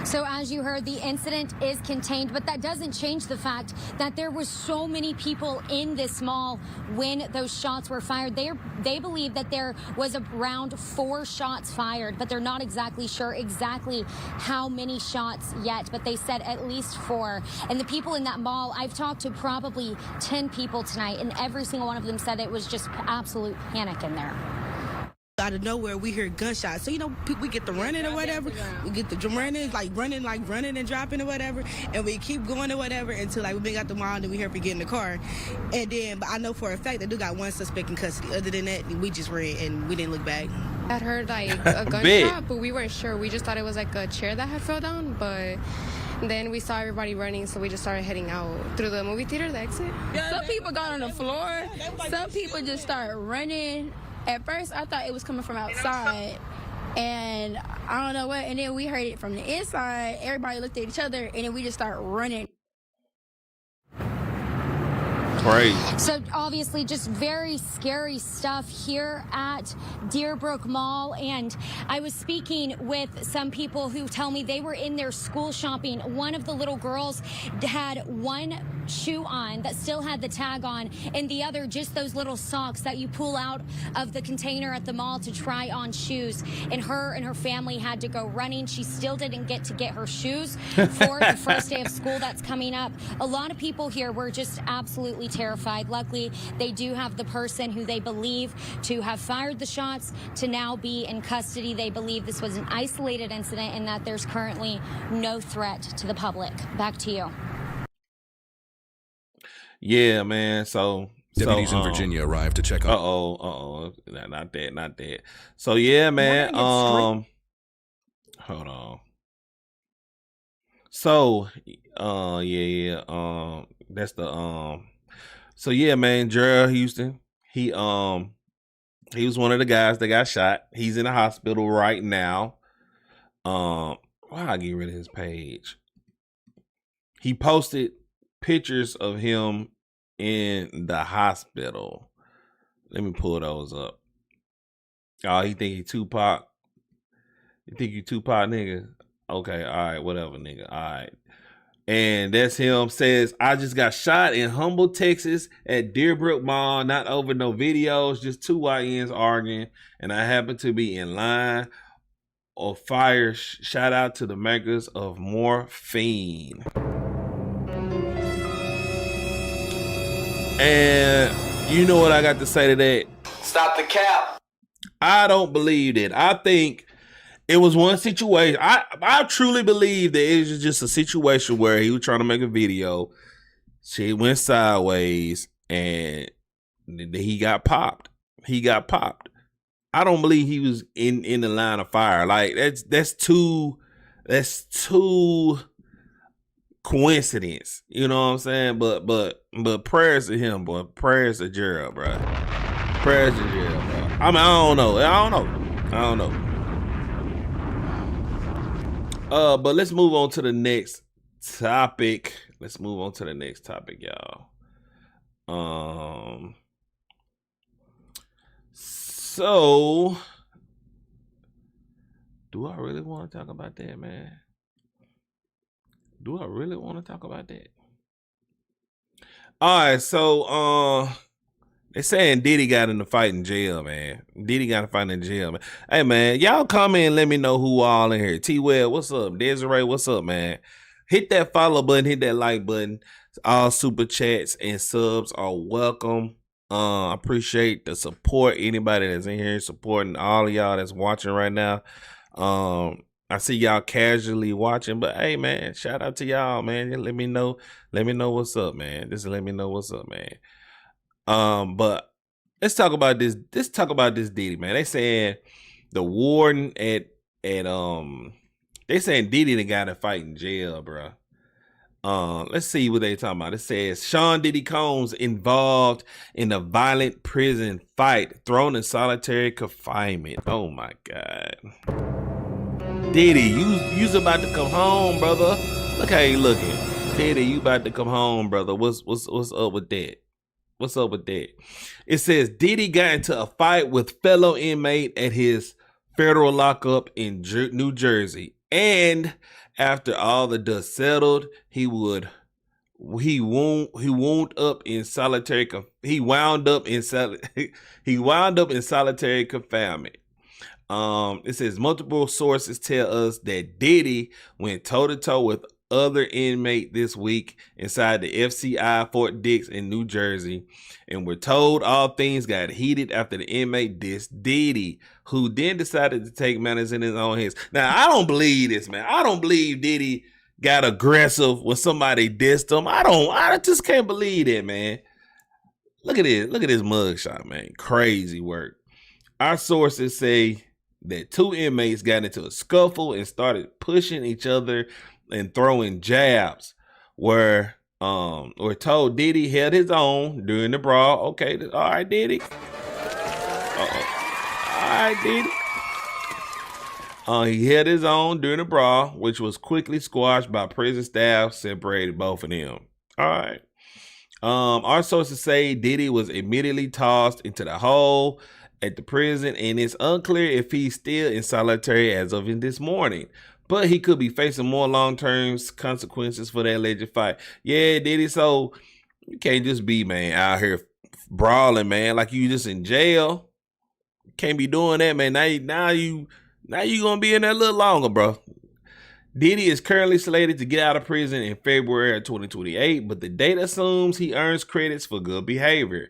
So as you heard, the incident is contained, but that doesn't change the fact that there was so many people in this mall when those shots were fired. They believe that there was around 4 shots fired, but they're not exactly sure exactly how many shots yet, but they said at least 4. And the people in that mall, I've talked to probably 10 people tonight, and every single one of them said it was just absolute panic in there. Out of nowhere, we hear gunshots. So, we get the running or whatever. We get the running, running and dropping or whatever. And we keep going or whatever until, we been out the mall and then we heard we get in the car. And then, but I know for a fact that they got 1 suspect in custody. Other than that, we just ran and we didn't look back. I heard, a gunshot, but we weren't sure. We just thought it was, a chair that had fell down, but then we saw everybody running, so we just started heading out through the movie theater, the exit. Some people got on the floor. Some people just started running. At first, I thought it was coming from outside, and I don't know what, and then we heard it from the inside. Everybody looked at each other, and then we just started running. Crazy. So obviously just very scary stuff here at Deerbrook Mall. And I was speaking with some people who tell me they were in their school shopping. One of the little girls had one shoe on that still had the tag on, and the other just those little socks that you pull out of the container at the mall to try on shoes. And her family had to go running. She still didn't get to get her shoes for the first day of school that's coming up. A lot of people here were just absolutely terrified. Luckily, they do have the person who they believe to have fired the shots to now be in custody. They believe this was an isolated incident and that there's currently no threat to the public. Back to you. Yeah, man. So deputies in Virginia arrived to check on. Not that. So yeah, man. Hold on. So, that's the So yeah, man. Gerald Houston. He was one of the guys that got shot. He's in the hospital right now. Why I get rid of his page? He posted pictures of him in the hospital. Let me pull those up. Oh, he think he Tupac. You think you Tupac, nigga? Okay, all right, whatever, nigga. All right. And that's him. Says, I just got shot in Humble, Texas at Deerbrook Mall. Not over no videos, just 2 YNs arguing. And I happen to be in line of fire. Shout out to the makers of morphine. And you know what I got to say to that? Stop the cap. I don't believe that. I think it was one situation. I truly believe that it was just a situation where he was trying to make a video. She went sideways and he got popped. I don't believe he was in the line of fire. Like that's too coincidence. You know what I'm saying? But prayers to him, boy. Prayers to Gerald, bro. Prayers to Gerald, bro. I mean, I don't know. But let's move on to the next topic. Y'all. So do I really want to talk about that, man? All right, so they saying Diddy got in the fight in jail, man. Hey, man, y'all comment and let me know who all in here. T-Web, what's up? Desiree, what's up, man? Hit that follow button, hit that like button. All super chats and subs are welcome. I appreciate the support. Anybody that's in here supporting, all of y'all that's watching right now. I see y'all casually watching, but hey, man, shout out to y'all, man. Let me know what's up, man. Just let me know what's up, man. But let's talk about this. Let's talk about this Diddy, man. They saying the warden at they saying Diddy the guy that fight in jail, bro. Let's see what they talking about. It says Sean Diddy Combs involved in a violent prison fight, thrown in solitary confinement. Oh my God. Diddy, you's about to come home, brother. Look how you looking. Diddy, you about to come home, brother. What's up with that? What's up with that? It says Diddy got into a fight with fellow inmate at his federal lockup in New Jersey, and after all the dust settled, he wound up in solitary confinement. It says multiple sources tell us that Diddy went toe-to-toe with other inmate this week inside the FCI Fort Dix in New Jersey, and we're told all things got heated after the inmate dissed Diddy, who then decided to take matters in his own hands. Now, I don't believe this, man. I don't believe Diddy got aggressive when somebody dissed him. I just can't believe that, man. Look at this mugshot, man. Crazy work. Our sources say that two inmates got into a scuffle and started pushing each other and throwing jabs. We're told Diddy held his own during the brawl. Okay, all right, Diddy. All right, Diddy. He held his own during the brawl, which was quickly squashed by prison staff, separated both of them. All right. Our sources say Diddy was immediately tossed into the hole at the prison, and it's unclear if he's still in solitary as of this morning. But he could be facing more long-term consequences for that alleged fight. Yeah, Diddy, so you can't just be, man, out here brawling, man, like you just in jail. Can't be doing that, man. Now you gonna be in there a little longer, bro. Diddy is currently slated to get out of prison in February of 2028, but the date assumes he earns credits for good behavior.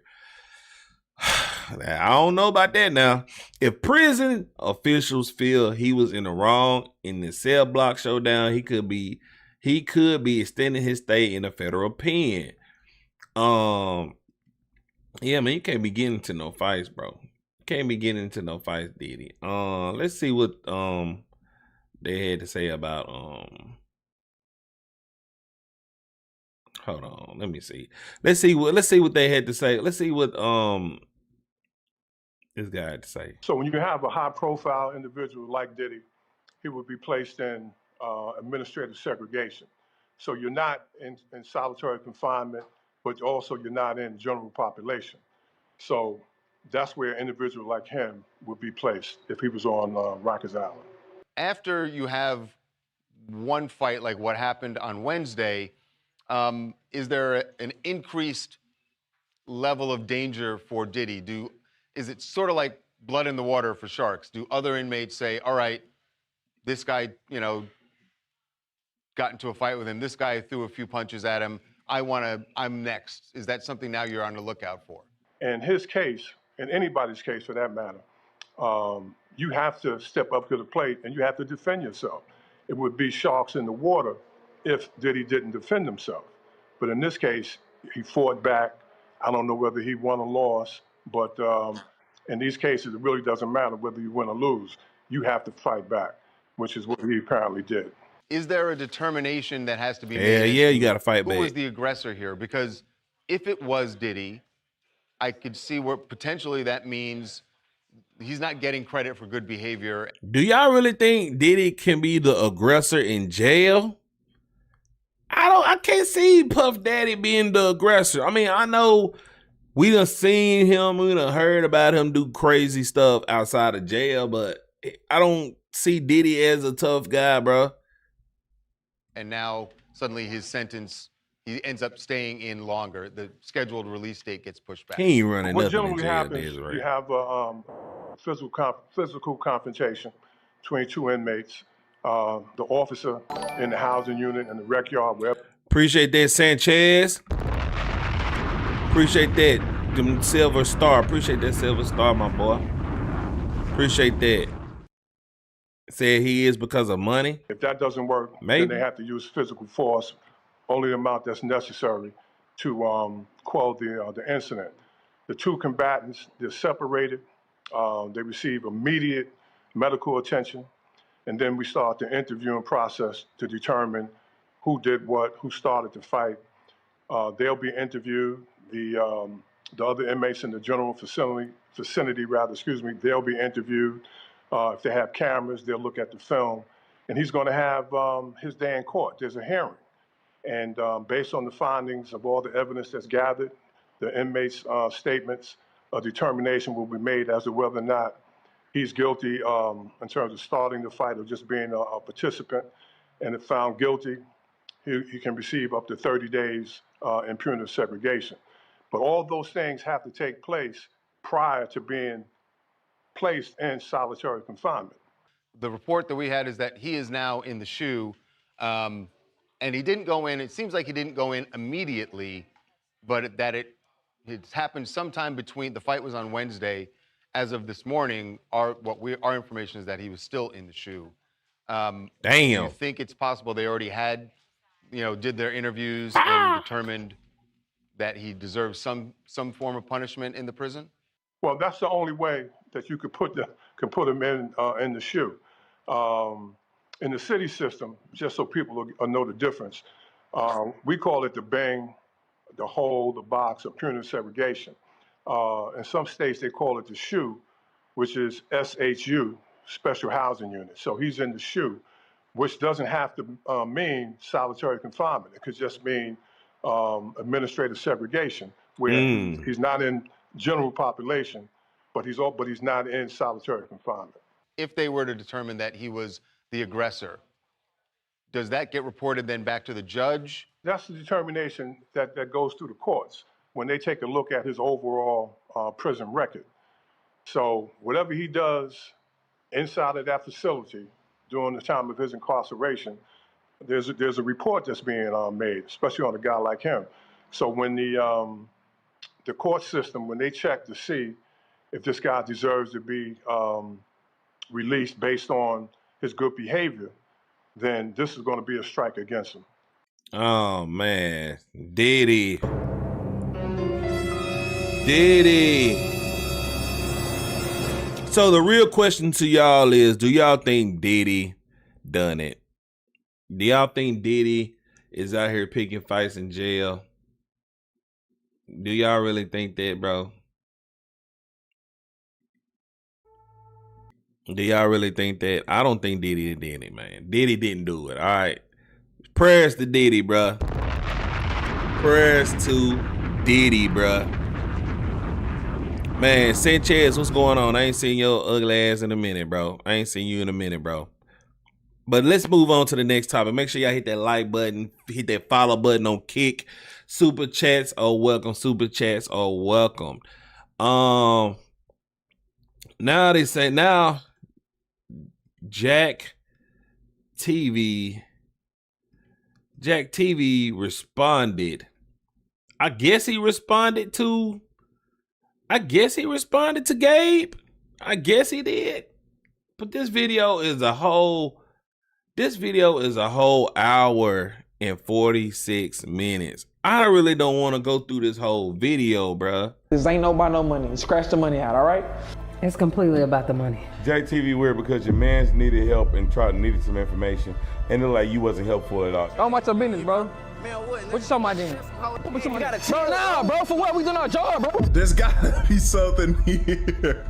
I don't know about that now. If prison officials feel he was in the wrong in the cell block showdown, he could be extending his stay in a federal pen. Yeah, man, you can't be getting into no fights, bro. You can't be getting into no fights, Diddy. Let's see what they had to say about hold on, let me see. Let's see what they had to say. Let's see what this guy had to say. So when you have a high-profile individual like Diddy, he would be placed in administrative segregation. So you're not in solitary confinement, but also you're not in general population. So that's where an individual like him would be placed if he was on Rikers Island. After you have one fight like what happened on Wednesday, is there an increased level of danger for Diddy? Is it sort of like blood in the water for sharks? Do other inmates say, all right, this guy, got into a fight with him, this guy threw a few punches at him, I'm next? Is that something now you're on the lookout for? In his case, in anybody's case for that matter, you have to step up to the plate and you have to defend yourself. It would be sharks in the water if Diddy didn't defend himself. But in this case, he fought back. I don't know whether he won or lost, but in these cases, it really doesn't matter whether you win or lose. You have to fight back, which is what he apparently did. Is there a determination that has to be made? Yeah, you got to fight back. Who was the aggressor here? Because if it was Diddy, I could see where potentially that means he's not getting credit for good behavior. Do y'all really think Diddy can be the aggressor in jail? I can't see Puff Daddy being the aggressor. I mean, I know we done seen him, we done heard about him do crazy stuff outside of jail, but I don't see Diddy as a tough guy, bro. And now suddenly his sentence, he ends up staying in longer. The scheduled release date gets pushed back. He ain't running What nothing in generally jail. happens, Right? you have a physical confrontation between two inmates, the officer in the housing unit and the rec yard, wherever. Appreciate that, Sanchez. Appreciate that, them Silver Star. Appreciate that Silver Star, my boy. Appreciate that. Said he is because of money. If that doesn't work, maybe then they have to use physical force, only the amount that's necessary to quell the incident. The two combatants, they're separated. They receive immediate medical attention. And then we start the interviewing process to determine who did what, who started the fight. They'll be interviewed. The other inmates in the general vicinity, they'll be interviewed. If they have cameras, they'll look at the film. And he's going to have his day in court. There's a hearing. And based on the findings of all the evidence that's gathered, the inmates' statements, a determination will be made as to whether or not he's guilty in terms of starting the fight or just being a participant. And if found guilty, he can receive up to 30 days in punitive segregation. But all those things have to take place prior to being placed in solitary confinement. The report that we had is that he is now in the SHU, and he didn't go in. It seems like he didn't go in immediately, but that it's happened sometime between. The fight was on Wednesday. As of this morning, our information is that he was still in the SHU. Damn. Do you think it's possible they already had, did their interviews and determined that he deserves some form of punishment in the prison? Well, that's the only way that you could put him in the SHU. In the city system, just so people will know the difference, we call it the bang, the hole, the box, or punitive segregation. In some states, they call it the SHU, which is SHU, Special Housing Unit. So he's in the SHU, which doesn't have to mean solitary confinement. It could just mean administrative segregation, where he's not in general population, but he's not in solitary confinement. If they were to determine that he was the aggressor, does that get reported then back to the judge? That's the determination that goes through the courts when they take a look at his overall prison record. So whatever he does inside of that facility during the time of his incarceration, there's a report that's being made, especially on a guy like him. So when the court system, when they check to see if this guy deserves to be released based on his good behavior, then this is going to be a strike against him. Oh man, Diddy. So the real question to y'all is, do y'all think Diddy done it? Do y'all think Diddy is out here picking fights in jail? Do y'all really think that, bro? Do y'all really think that? I don't think Diddy did it, man. Diddy didn't do it, all right? Prayers to Diddy, bro. Prayers to Diddy, bro. Man, Sanchez, what's going on? I ain't seen your ugly ass in a minute, bro. I ain't seen you in a minute, bro. But let's move on to the next topic. Make sure y'all hit that like button, hit that follow button on Kick. Super chats are welcome. Super chats are welcome. Now they say Jack TV responded. I guess he responded to Gabe. I guess he did. But this video is a whole hour and 46 minutes. I really don't want to go through this whole video, bruh. This ain't about no money. Scratch the money out, all right? It's completely about the money. JTV weird because your mans needed help and needed some information, and it like you wasn't helpful at all. Don't mind your business, bro. What you talking about then? Bro, nah, bro, for what? We doing our job, bro. There's gotta be something here.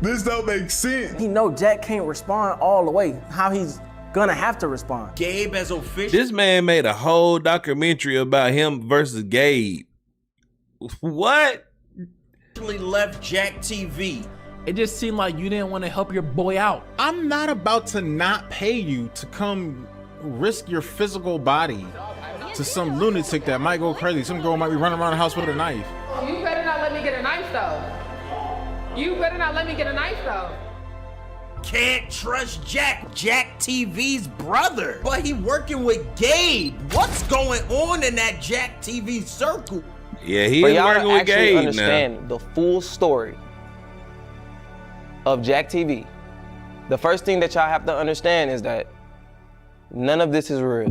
This don't make sense. He know Jack can't respond all the way. How he's gonna have to respond. Gabe as official. This man made a whole documentary about him versus Gabe. What? Left Jack TV. It just seemed like you didn't want to help your boy out. I'm not about to not pay you to come risk your physical body to some lunatic that might go crazy. Some girl might be running around the house with a knife. You better not let me get a knife, though. Can't trust Jack TV's brother. But he working with Gabe. What's going on in that Jack TV circle? Yeah, he is working with Gabe now. Understand the full story of Jack TV. The first thing that y'all have to understand is that none of this is real.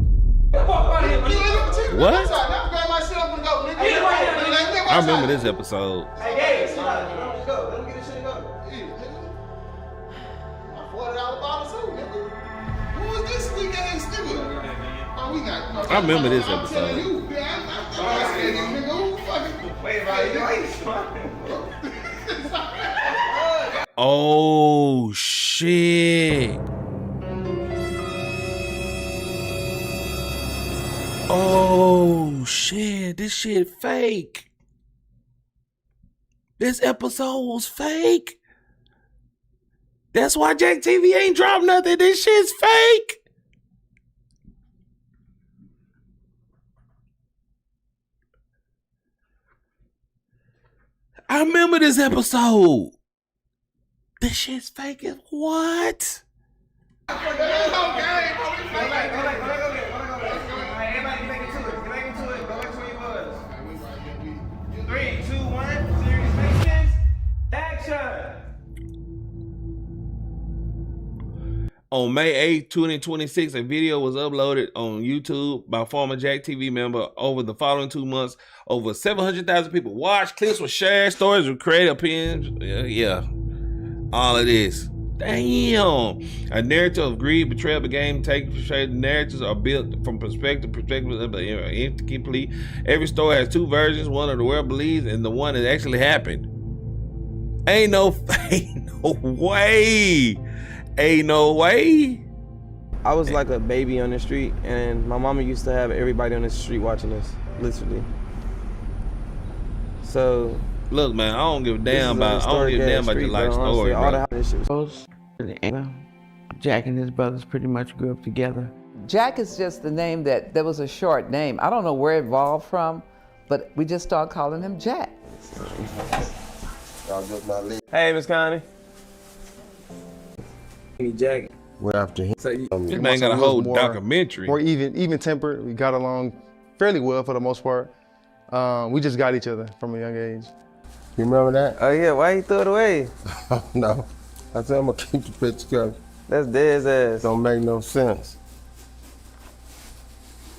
What? I remember this episode. Hey, Who was this weak ass nigga? Oh, we got. I remember this episode. Oh shit. Oh shit, this shit fake. This episode was fake. That's why Jack TV ain't dropped nothing. This shit's fake. I remember this episode. This shit's fake as what? On May 8th, 2026, a video was uploaded on YouTube by former Jack TV member. Over the following 2 months, over 700,000 people watched. Clips were shared, stories were created, opinions. Yeah. All of this. Damn. A narrative of greed, betrayal, became taken for shade. Narratives are built from perspective of incomplete. Every story has two versions. One of the world believes and the one that actually happened. Ain't no way. Ain't no way. I was like a baby on the street, and my mama used to have everybody on the street watching us, literally. So, look, man, I don't give a damn about your life story, bro. Jack and his brothers pretty much grew up together. Jack is just the name that was a short name. I don't know where it evolved from, but we just started calling him Jack. Hey, Miss Connie. Jack. Went after him. So this man got a whole documentary. More even tempered. We got along fairly well for the most part. We just got each other from a young age. You remember that? Oh yeah, why you threw it away? No. I said I'm gonna keep the picture because that's dead ass. Don't make no sense.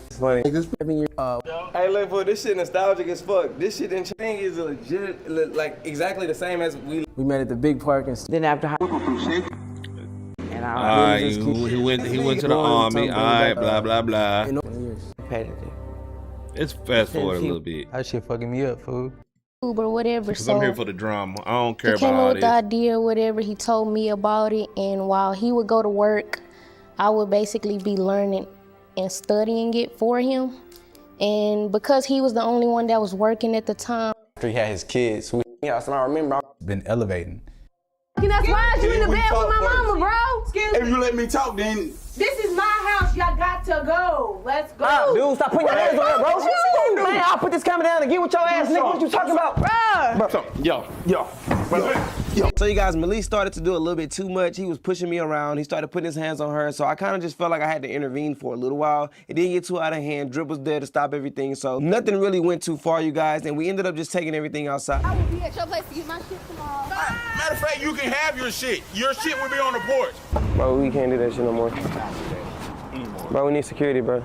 It's funny. Hey, look, boy, this shit nostalgic as fuck. This shit didn't change. Is legit, like exactly the same as we met at the big park and then after high school. He went to the army. Alright, blah blah blah. It's fast forward a little bit. That shit fucking me up, fool. Or whatever. Because I'm here for the drama. I don't care he about came all up with this. the idea or whatever. He told me about it, and while he would go to work, I would basically be learning and studying it for him. And because he was the only one that was working at the time. After he had his kids, so I remember I've been elevating. That's why you in the bed with my mama, bro. Excuse me. If you let me talk, then. This is my house. Y'all got to go. Let's go. Dude, stop putting your hands on her, bro. Man, I'll put this camera down and get with your ass, nigga. What you talking about? Yo. So you guys, Malik started to do a little bit too much. He was pushing me around. He started putting his hands on her. So I kind of just felt like I had to intervene for a little while. It didn't get too out of hand. Drip was there to stop everything. So nothing really went too far, you guys. And we ended up just taking everything outside. I will be at your place to get my shit tomorrow. Matter of fact, you can have your shit. Your shit will be on the porch. Bro, we can't do that shit no more. Bro, we need security, bro.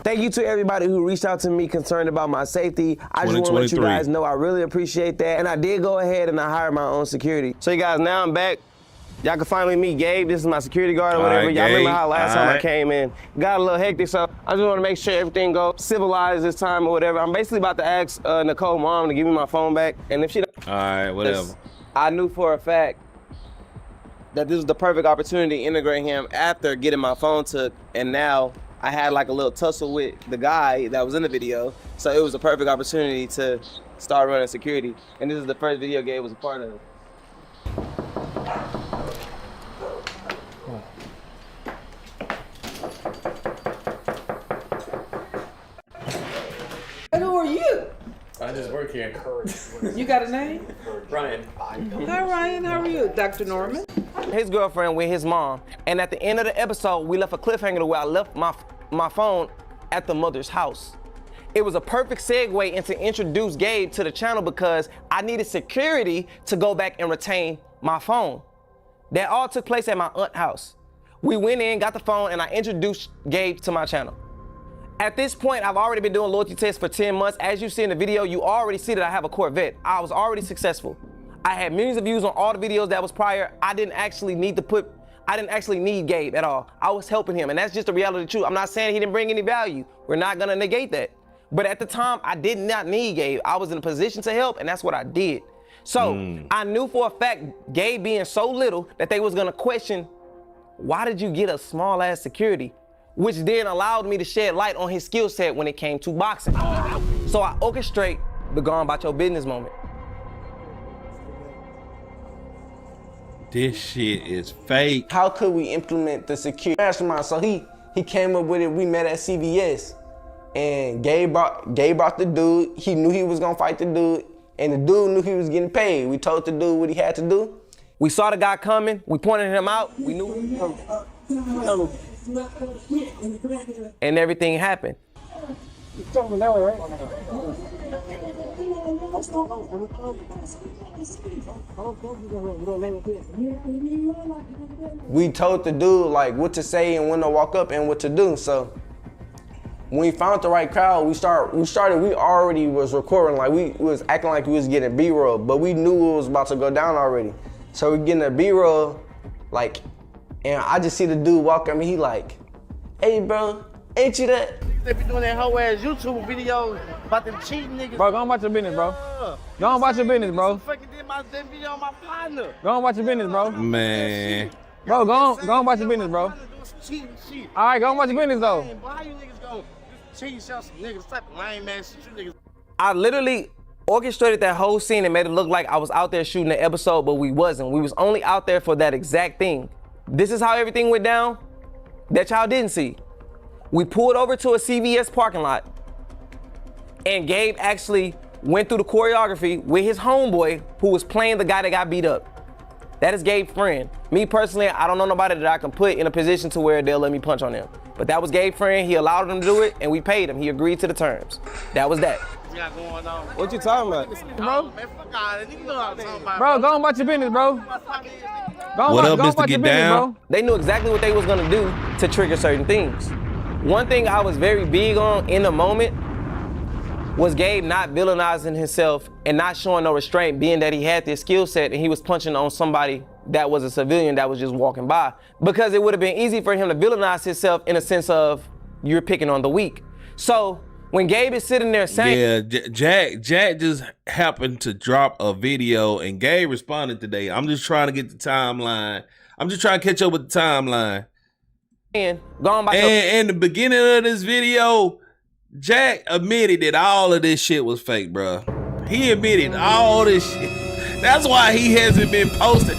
Thank you to everybody who reached out to me concerned about my safety. I just want to let you guys know I really appreciate that. And I did go ahead and I hired my own security. So you guys, now I'm back. Y'all can finally meet Gabe. This is my security guard or whatever. Y'all remember how last time I came in? Got a little hectic, so I just want to make sure everything goes civilized this time or whatever. I'm basically about to ask Nicole's mom to give me my phone back. And if she don't, all right, whatever. I knew for a fact that this was the perfect opportunity to integrate him after getting my phone took, and now I had like a little tussle with the guy that was in the video, so it was a perfect opportunity to start running security, and this is the first video Gabe was a part of. And who are you? I just work here. You got a name? Ryan. Hi, Ryan. How are you? Dr. Norman? His girlfriend with his mom, and at the end of the episode, we left a cliffhanger where I left my phone at the mother's house. It was a perfect segue into introduce Gabe to the channel because I needed security to go back and retain my phone. That all took place at my aunt's house. We went in, got the phone, and I introduced Gabe to my channel. At this point, I've already been doing loyalty tests for 10 months. As you see in the video, you already see that I have a Corvette. I was already successful. I had millions of views on all the videos that was prior. I didn't I didn't actually need Gabe at all. I was helping him, and that's just the reality of the truth. I'm not saying he didn't bring any value. We're not gonna negate that. But at the time, I did not need Gabe. I was in a position to help, and that's what I did. So I knew for a fact, Gabe being so little, that they was gonna question, why did you get a small ass security? Which then allowed me to shed light on his skill set when it came to boxing. So I orchestrate the gone about your business moment. This shit is fake. How could we implement the security mastermind? So he came up with it. We met at CVS, and Gabe brought the dude. He knew he was gonna fight the dude, and the dude knew he was getting paid. We told the dude what he had to do. We saw the guy coming. We pointed him out. We knew he was coming. And everything happened. We told the dude like what to say and when to walk up and what to do. So when we found the right crowd, we already was recording, like we was acting like we was getting B-roll, but we knew it was about to go down already. So we getting a B-roll, like, and I just see the dude walk at me, he like, hey bro, ain't you that? They be doing that whole ass YouTube videos about them cheating niggas. Bro, go on about your business, bro. Go on about your business, bro. Fucking did my video on my partner. Go on about your business, bro. Man. Bro, go on about your business, bro. Cheating shit. All right, go on about your business, though. Man, how you niggas gonna cheat yourself some niggas, type of lame ass shit you niggas. I literally orchestrated that whole scene and made it look like I was out there shooting the episode, but we wasn't. We was only out there for that exact thing. This is how everything went down that y'all didn't see. We pulled over to a CVS parking lot, and Gabe actually went through the choreography with his homeboy who was playing the guy that got beat up. That is Gabe's friend. Me personally, I don't know nobody that I can put in a position to where they'll let me punch on them. But that was Gabe's friend. He allowed him to do it, and we paid him. He agreed to the terms. That was that. What you talking about? Bro? Man, fuck all that. Niggas know what I'm talking about. Bro, go on about your business, bro. What up, Mr. Get Down? They knew exactly what they was gonna do to trigger certain things. One thing I was very big on in the moment was Gabe not villainizing himself and not showing no restraint, being that he had this skill set and he was punching on somebody that was a civilian that was just walking by. Because it would have been easy for him to villainize himself in a sense of you're picking on the weak. So when Gabe is sitting there saying— Yeah, Jack just happened to drop a video and Gabe responded today. I'm just trying to get the timeline. I'm just trying to catch up with the timeline. And the beginning of this video, Jack admitted that all of this shit was fake, bro. He admitted all this shit. That's why he hasn't been posting.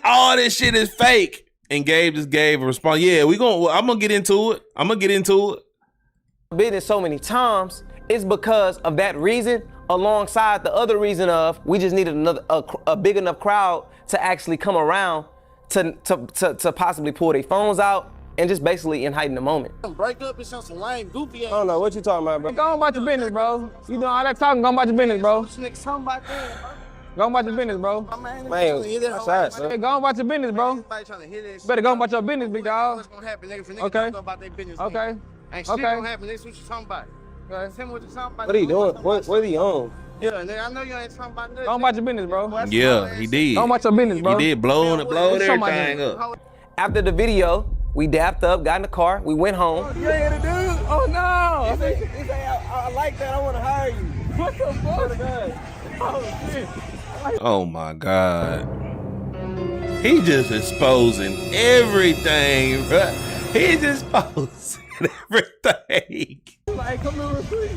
All this shit is fake. And Gabe just gave a response. Yeah, I'm gonna get into it. Business so many times, it's because of that reason, alongside the other reason of we just needed a big enough crowd to actually come around to possibly pull their phones out and just basically heighten the moment. Break up and some lame goofy ass. I don't know what you talking about, bro. Go on about your business, bro. You know all that talking, go on about your business, bro. Niggas talking about that, bro. Go on about your business, bro. Man, that's Hey, go on about your business, bro. Better go on about your business, big dog. What's gonna happen, nigga? For niggas Okay. go about their business. Okay. Ain't shit Okay. gonna happen. That's what you talking about. Okay. Tell me what you talking about. What are you doing? What are you on? Yeah, nigga, I know you ain't talking about nothing. Go on about your business, bro. Yeah, he did. Go on about your business, bro. He did blow everything up. After the video, we dapped up, got in the car, we went home. You ain't the dude? Oh no! I like that. I want to hire you. What the fuck? Oh shit! Oh my God. He just exposing everything, bro. He's exposing everything. Like, come here real quick.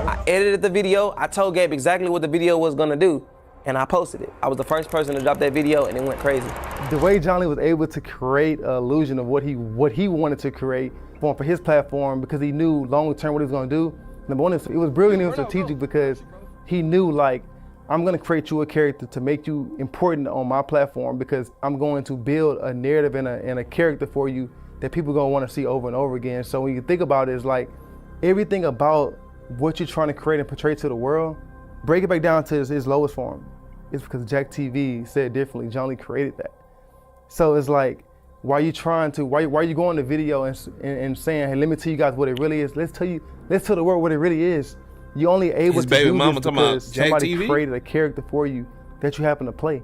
I edited the video. I told Gabe exactly what the video was gonna do, and I posted it. I was the first person to drop that video, and it went crazy. The way Johnny was able to create an illusion of what he wanted to create for his platform, because he knew long term what he was going to do. Number one, it was brilliant and strategic because he knew, like, I'm going to create you a character to make you important on my platform, because I'm going to build a narrative and a character for you that people are going to want to see over and over again. So when you think about it, it's like everything about what you're trying to create and portray to the world, break it back down to its lowest form. It's because Jack TV said differently. Johnny created that. So it's like, why are you going to video and saying, hey, let me tell you guys what it really is. Let's tell the world what it really is. You're only able to do this because somebody created a character for you that you happen to play.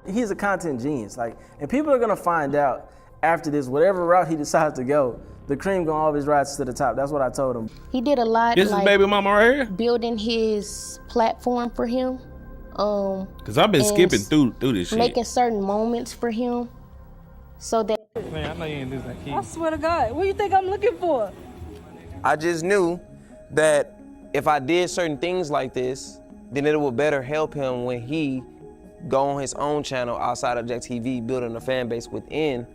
He's a content genius, like, and people are gonna find out after this, whatever route he decides to go, the cream gonna always rise to the top. That's what I told him. He did a lot. This is baby mama right here? Building his platform for him. Cause I've been skipping through this shit. Making certain moments for him, so that. Man, I know you ain't losing that key. I swear to God, what do you think I'm looking for? I just knew that if I did certain things like this, then it would better help him when he go on his own channel outside of Jack TV, building a fan base within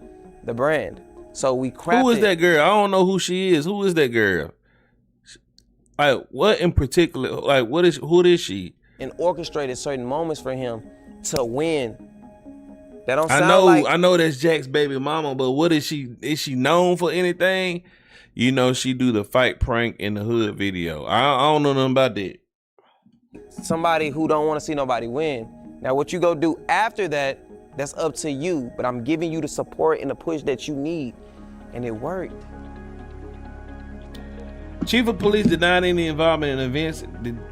the brand. So we crafted. Who is that girl? I don't know who she is. Who is that girl? Like, what in particular? Like, who is she? And orchestrated certain moments for him to win. That don't sound like. I know that's Jack's baby mama, but what is she? Is she known for anything? You know, she do the fight prank in the hood video. I don't know nothing about that. Somebody who don't want to see nobody win. Now, what you go do after that, that's up to you. But I'm giving you the support and the push that you need, and it worked. Chief of Police denied any involvement in events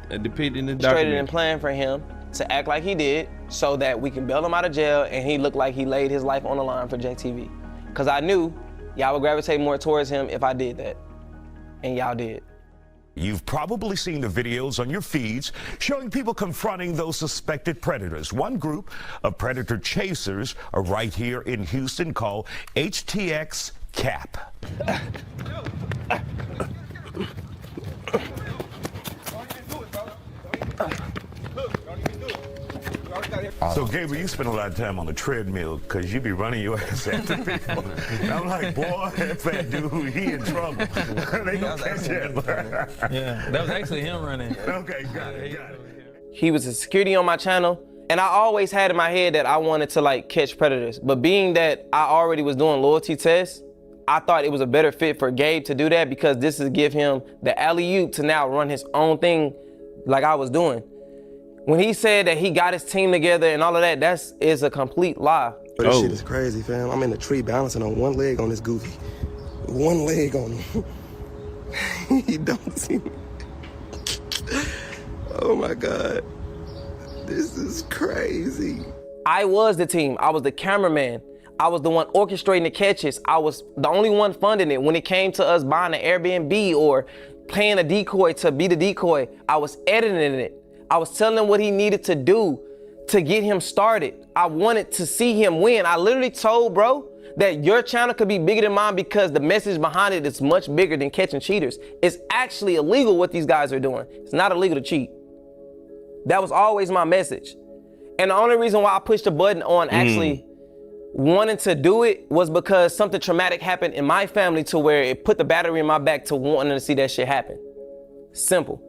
depicted in the documentary. And planned for him to act like he did, so that we can bail him out of jail, and he looked like he laid his life on the line for Jack TV. Cause I knew y'all would gravitate more towards him if I did that, and y'all did. You've probably seen the videos on your feeds showing people confronting those suspected predators. One group of predator chasers are right here in Houston called HTX CAP. So, Gabriel, you spend a lot of time on the treadmill because you be running your ass after people. I'm like, boy, that fat dude, he in trouble. They gonna catch him. Yeah, that was actually him running. Okay, got it. He was a security on my channel, and I always had in my head that I wanted to like catch predators. But being that I already was doing loyalty tests, I thought it was a better fit for Gabe to do that because this is give him the alley-oop to now run his own thing like I was doing. When he said that he got his team together and all of that, is a complete lie. But this shit is crazy, fam. I'm in the tree balancing on one leg on this goofy. One leg on him. He don't see me. Oh my God. This is crazy. I was the team. I was the cameraman. I was the one orchestrating the catches. I was the only one funding it. When it came to us buying an Airbnb or paying a decoy to be the decoy, I was editing it. I was telling him what he needed to do to get him started. I wanted to see him win. I literally told bro that your channel could be bigger than mine because the message behind it is much bigger than catching cheaters. It's actually illegal what these guys are doing. It's not illegal to cheat. That was always my message. And the only reason why I pushed the button on actually wanting to do it was because something traumatic happened in my family to where it put the battery in my back to wanting to see that shit happen. Simple.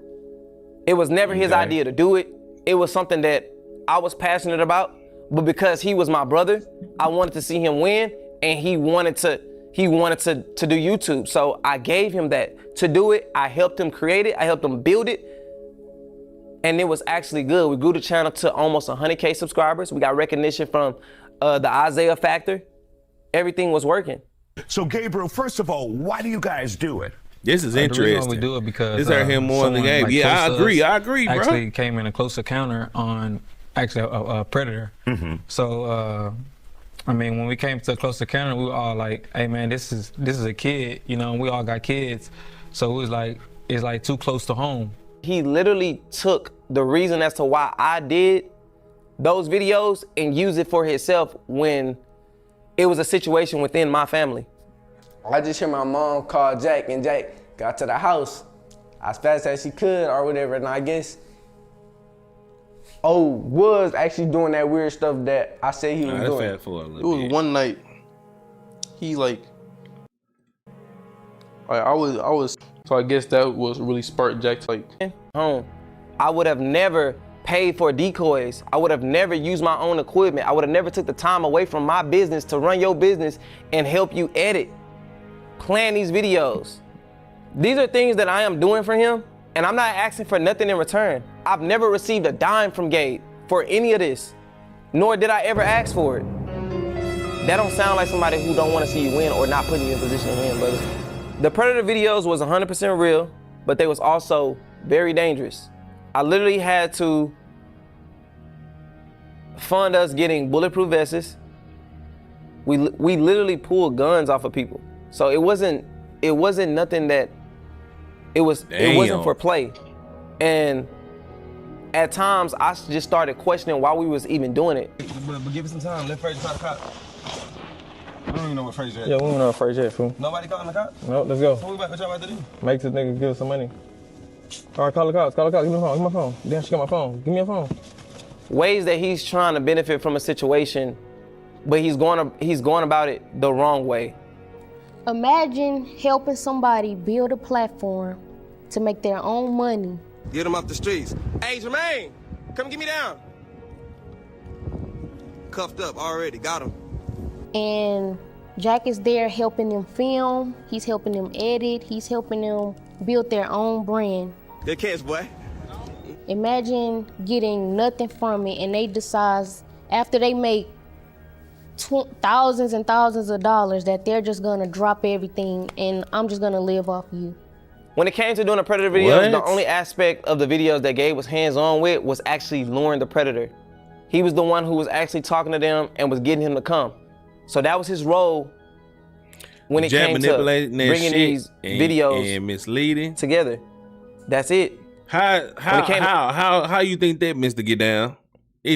It was never his idea to do it. It was something that I was passionate about, but because he was my brother, I wanted to see him win, and he wanted to do YouTube. So I gave him that to do it. I helped him create it. I helped him build it. And it was actually good. We grew the channel to almost 100K subscribers. We got recognition from the Isaiah Factor. Everything was working. So Gabriel, first of all, why do you guys do it? This is The interesting. reason why we do it because this hurt him more than the game. like Yeah, close to I us agree, bro. Actually came in a close encounter on actually a predator. So I mean, when we came to a close encounter, we were all like, "Hey man, this is a kid," you know. And we all got kids, so it was like it's like too close to home. He literally took the reason as to why I did those videos and used it for himself when it was a situation within my family. I just hear my mom call Jack, and Jack got to the house as fast as she could or whatever, and I guess was actually doing that weird stuff that I said he was doing. It was one night. He I was. So I guess that was really sparked Jack to home. I would have never paid for decoys. I would have never used my own equipment. I would have never took the time away from my business to run your business and help you edit, plan these videos. These are things that I am doing for him, and I'm not asking for nothing in return. I've never received a dime from Gabe for any of this, nor did I ever ask for it. That don't sound like somebody who don't want to see you win or not putting you in a position to win, brother. The Predator videos was 100% real, but they was also very dangerous. I literally had to fund us getting bulletproof vests. We literally pulled guns off of people. So it wasn't nothing that it wasn't for play. And at times I just started questioning why we was even doing it. But give it some time. Let Frazier call the cops. I don't even know what Frazier is. Yeah, we don't know what Frazier is, fool. Nobody calling the cops? No, let's go. What y'all about to do? Make this nigga give us some money. All right, call the cops. Give me the phone. Give me my phone. Damn, she got my phone. Give me a phone. Ways that he's trying to benefit from a situation, but he's going about it the wrong way. Imagine helping somebody build a platform to make their own money. Get them off the streets. Hey, Jermaine, come get me down. Cuffed up already, got him. And Jack is there helping them film, he's helping them edit, he's helping them build their own brand. Good catch, boy. Imagine getting nothing from it and they decide after they make thousands and thousands of dollars that they're just gonna drop everything and I'm just gonna live off you. When it came to doing the Predator videos, the only aspect of the videos that Gabe was hands-on with was actually luring the Predator. He was the one who was actually talking to them and was getting him to come. So that was his role when it came to bringing these videos and misleading together. That's it. How you think that, Mr. Get Down?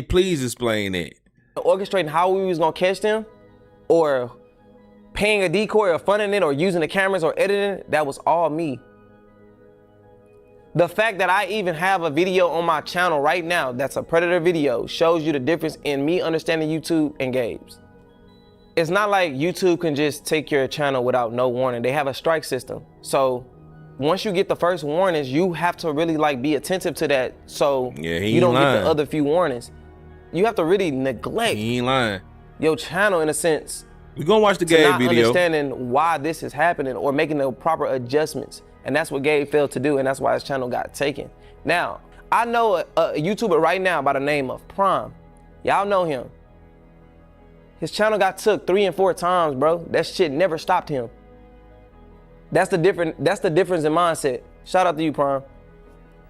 Please explain that. Orchestrating how we was gonna catch them, or paying a decoy, or funding it, or using the cameras, or editing it, that was all me. The fact that I even have a video on my channel right now that's a Predator video shows you the difference in me understanding YouTube and Gabe's. It's not like YouTube can just take your channel without no warning. They have a strike system. So once you get the first warnings, you have to really be attentive to that so you don't get the other few warnings. You have to really neglect your channel in a sense. We're gonna watch the Gabe video. Understanding why this is happening or making the proper adjustments. And that's what Gabe failed to do, and that's why his channel got taken. Now, I know a YouTuber right now by the name of Prime. Y'all know him. His channel got took 3 and 4 times, bro. That shit never stopped him. That's the difference in mindset. Shout out to you, Prime.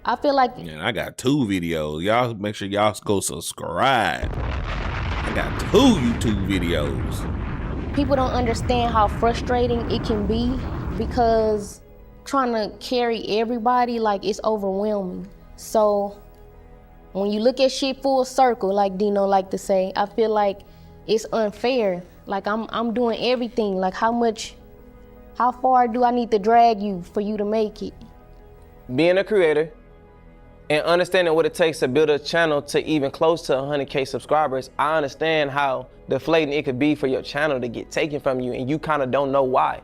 I feel like man, I got 2 videos. Y'all make sure y'all go subscribe. I got 2 YouTube videos. People don't understand how frustrating it can be because trying to carry everybody, it's overwhelming. So when you look at shit full circle, like Dino like to say, I feel like it's unfair. I'm doing everything. How far do I need to drag you for you to make it? Being a creator and understanding what it takes to build a channel to even close to 100K subscribers, I understand how deflating it could be for your channel to get taken from you and you kind of don't know why.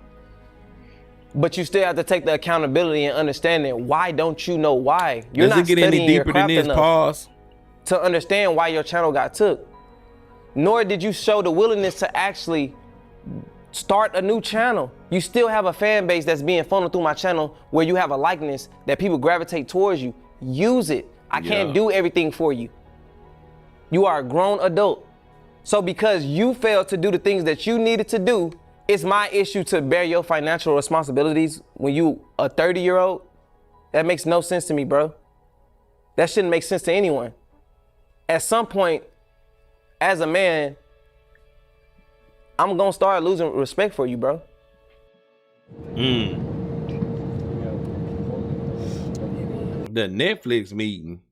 But you still have to take the accountability and understanding why don't you know why? You're not studying your craft enough to understand why your channel got took. Nor did you show the willingness to actually start a new channel. You still have a fan base that's being funneled through my channel where you have a likeness that people gravitate towards you. Use it. I can't do everything for you. You are a grown adult. So because you failed to do the things that you needed to do, it's my issue to bear your financial responsibilities when you a 30-year-old. That makes no sense to me, bro. That shouldn't make sense to anyone. At some point, as a man, I'm gonna start losing respect for you, bro. The Netflix meeting.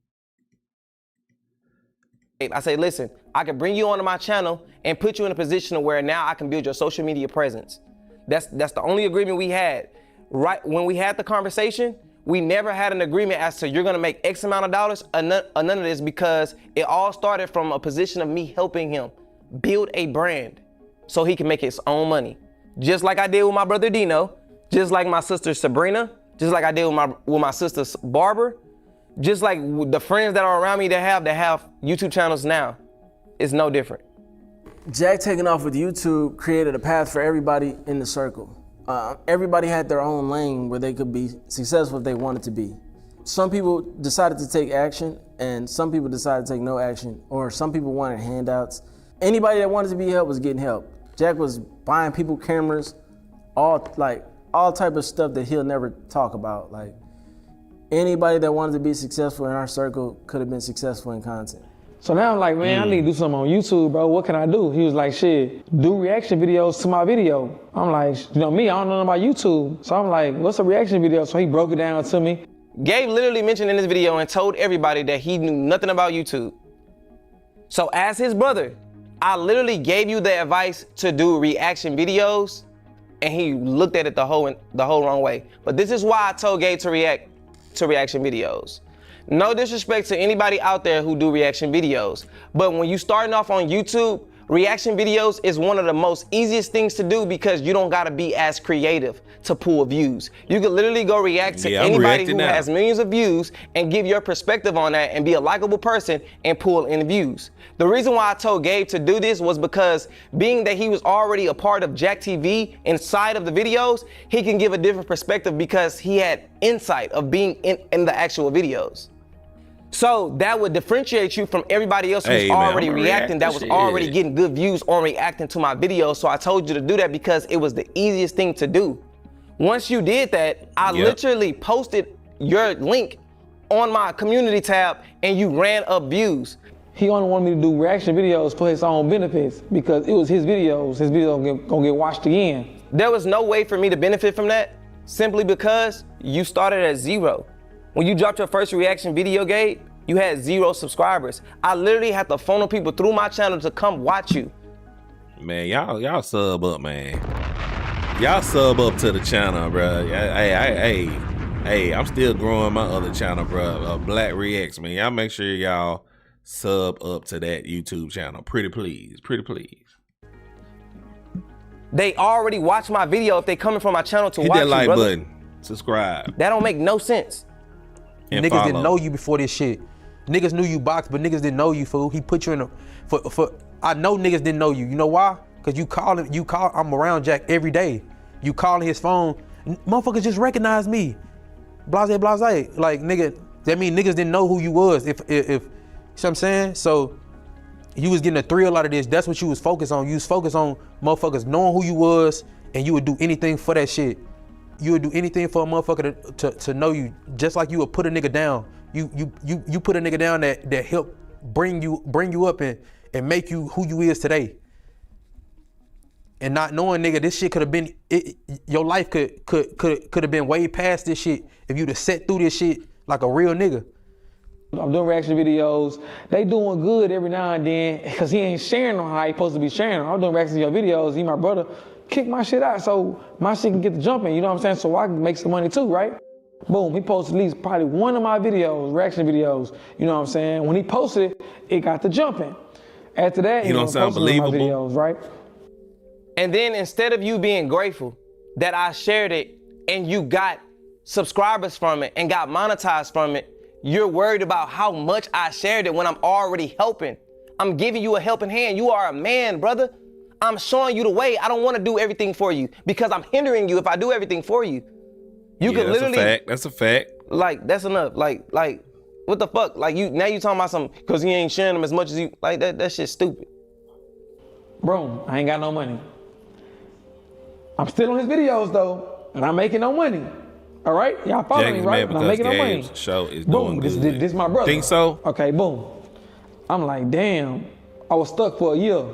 I say, listen, I can bring you onto my channel and put you in a position where now I can build your social media presence. That's the only agreement we had. Right when we had the conversation, we never had an agreement as to you're gonna make X amount of dollars or none of this, because it all started from a position of me helping him build a brand so he can make his own money. Just like I did with my brother Dino, just like my sister Sabrina, just like I did with my sister Barbara, just like the friends that are around me that have YouTube channels now. It's no different. Jack taking off with YouTube created a path for everybody in the circle. Everybody had their own lane where they could be successful if they wanted to be. Some people decided to take action and some people decided to take no action, or some people wanted handouts. Anybody that wanted to be helped was getting help. Jack was buying people cameras, all type of stuff that he'll never talk about. Like, anybody that wanted to be successful in our circle could have been successful in content. So now I'm like, man, I need to do something on YouTube, bro. What can I do? He was like, shit, do reaction videos to my video. I'm like, you know me, I don't know about YouTube. So I'm like, what's a reaction video? So he broke it down to me. Gabe literally mentioned in this video and told everybody that he knew nothing about YouTube. So as his brother, I literally gave you the advice to do reaction videos, and he looked at it the whole wrong way. But this is why I told Gabe to react to reaction videos. No disrespect to anybody out there who do reaction videos, but when you starting off on YouTube, reaction videos is one of the most easiest things to do because you don't gotta be as creative to pull views. You can literally go react to anybody who has millions of views and give your perspective on that and be a likable person and pull in views. The reason why I told Gabe to do this was because being that he was already a part of Jack TV inside of the videos, he can give a different perspective because he had insight of being in the actual videos. So that would differentiate you from everybody else who's already reacting, that was already getting good views on reacting to my videos. So I told you to do that because it was the easiest thing to do. Once you did that, I literally posted your link on my community tab and you ran up views. He only wanted me to do reaction videos for his own benefits because it was his videos. His videos gonna get watched again. There was no way for me to benefit from that simply because you started at 0. When you dropped your first reaction video, Gabe, you had 0 subscribers. I literally had to funnel people through my channel to come watch you. Man, y'all sub up, man. Y'all sub up to the channel, bro. Hey, I'm still growing my other channel, bro. Black Reacts, man. Y'all make sure y'all sub up to that YouTube channel. Pretty please. They already watch my video if they coming from my channel to watch you, hit that like brother. button. Subscribe. That don't make no sense. And niggas didn't know you bore this shit. Niggas knew you boxed, but niggas didn't know you, fool. He put you in a I know niggas didn't know you. You know why? Cause I'm around Jack every day. You calling his phone, motherfuckers just recognize me. Blase. Like nigga, that mean niggas didn't know who you was. If you know what I'm saying? So you was getting a thrill out of this. That's what you was focused on. You was focused on motherfuckers knowing who you was, and you would do anything for that shit. You would do anything for a motherfucker to know you, just like you would put a nigga down. You put a nigga down that helped bring you up and make you who you is today. And not knowing, nigga, this shit could have been your life could have been way past this shit if you'd have sat through this shit like a real nigga. I'm doing reaction videos. They doing good every now and then because he ain't sharing them how he supposed to be sharing them. I'm doing reaction video videos. He my brother. Kick my shit out so my shit can get the jumping, you know what I'm saying? So I can make some money too, right? Boom, he posted at least probably one of my videos, reaction videos, you know what I'm saying? When he posted it, it got the jumping. After that, you don't sound believable. My videos, right? And then instead of you being grateful that I shared it and you got subscribers from it and got monetized from it, you're worried about how much I shared it when I'm already helping. I'm giving you a helping hand. You are a man, brother. I'm showing you the way. I don't want to do everything for you because I'm hindering you if I do everything for you. You can literally. That's a fact. Like, that's enough. Like, what the fuck? Like, now you talking about something because he ain't sharing them as much as you. Like, that shit's stupid. Bro, I ain't got no money. I'm still on his videos though, and I'm making no money. All right, y'all follow me, right? And I'm making no money. Show is boom, doing good. This my brother. Think so? Okay, boom. I'm like, damn. I was stuck for a year.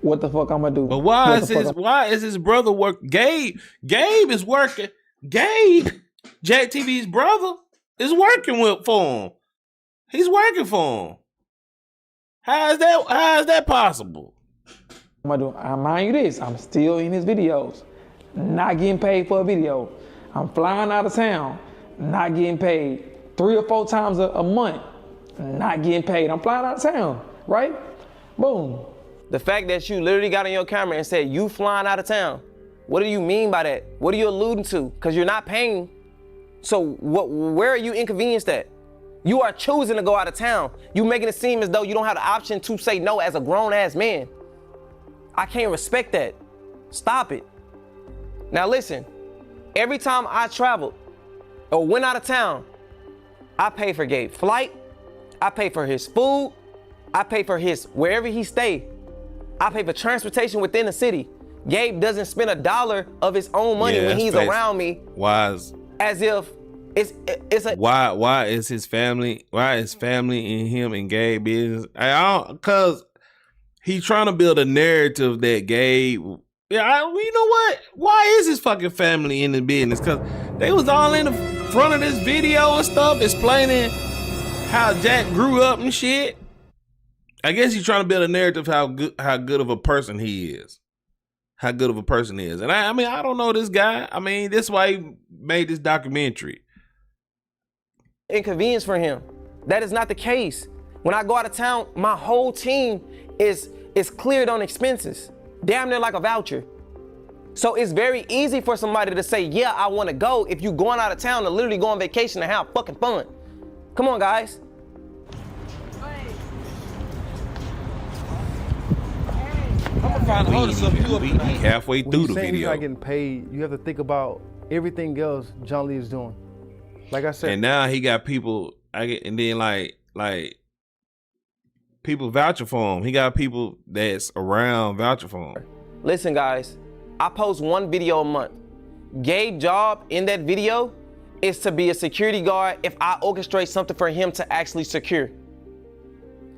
What the fuck I'm gonna do? But why is his brother work? Gabe is working. Gabe, Jack TV's brother, is working for him. He's working for him. How is that possible? I'm gonna do. Mind you this, I'm still in his videos, not getting paid for a video. I'm flying out of town, not getting paid 3 or 4 times a month, not getting paid. I'm flying out of town, right? Boom. The fact that you literally got on your camera and said you flying out of town, what do you mean by that? What are you alluding to? Because you're not paying. So where are you inconvenienced at? You are choosing to go out of town. You making it seem as though you don't have the option to say no as a grown ass man. I can't respect that. Stop it. Now listen, every time I traveled or went out of town, I pay for Gabe's flight, I pay for his food, I pay for his wherever he stayed. I pay for transportation within the city. Gabe doesn't spend $1 of his own money when he's around me. Wise. As if It's a Why is his family? Why is family and him and Gabe business? Cause he's trying to build a narrative that Gabe. Yeah, you know what? Why is his fucking family in the business? Cause they was all in the front of this video and stuff, explaining how Jack grew up and shit. I guess he's trying to build a narrative how good of a person he is. How good of a person he is. And I mean, I don't know this guy. I mean, that's why he made this documentary. Inconvenience for him. That is not the case. When I go out of town, my whole team is cleared on expenses. Damn near like a voucher. So it's very easy for somebody to say, yeah, I want to go, if you going out of town to literally go on vacation and have fucking fun. Come on, guys. I'm gonna find hold of some you halfway When through you the say he's video. not getting paid, you have to think about everything else John Lee is doing. Like I said, And now he got people. And then like people vouching for him. He got people that's around vouching for him. Listen, guys, I post one video a month. Gabe's job in that video is to be a security guard if I orchestrate something for him to actually secure.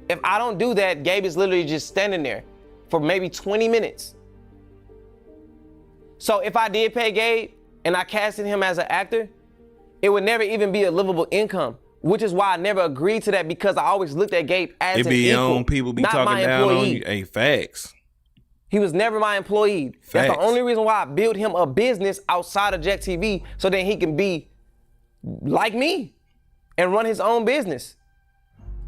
If I don't do that, Gabe is literally just standing there for maybe 20 minutes. So if I did pay Gabe and I casted him as an actor, it would never even be a livable income, which is why I never agreed to that, because I always looked at Gabe as It an be equal, on people be not talking my down employee. on you. Hey, facts. He was never my employee. That's the Facts. only reason why I built him a business outside of Jack TV, so then he can be like me and run his own business.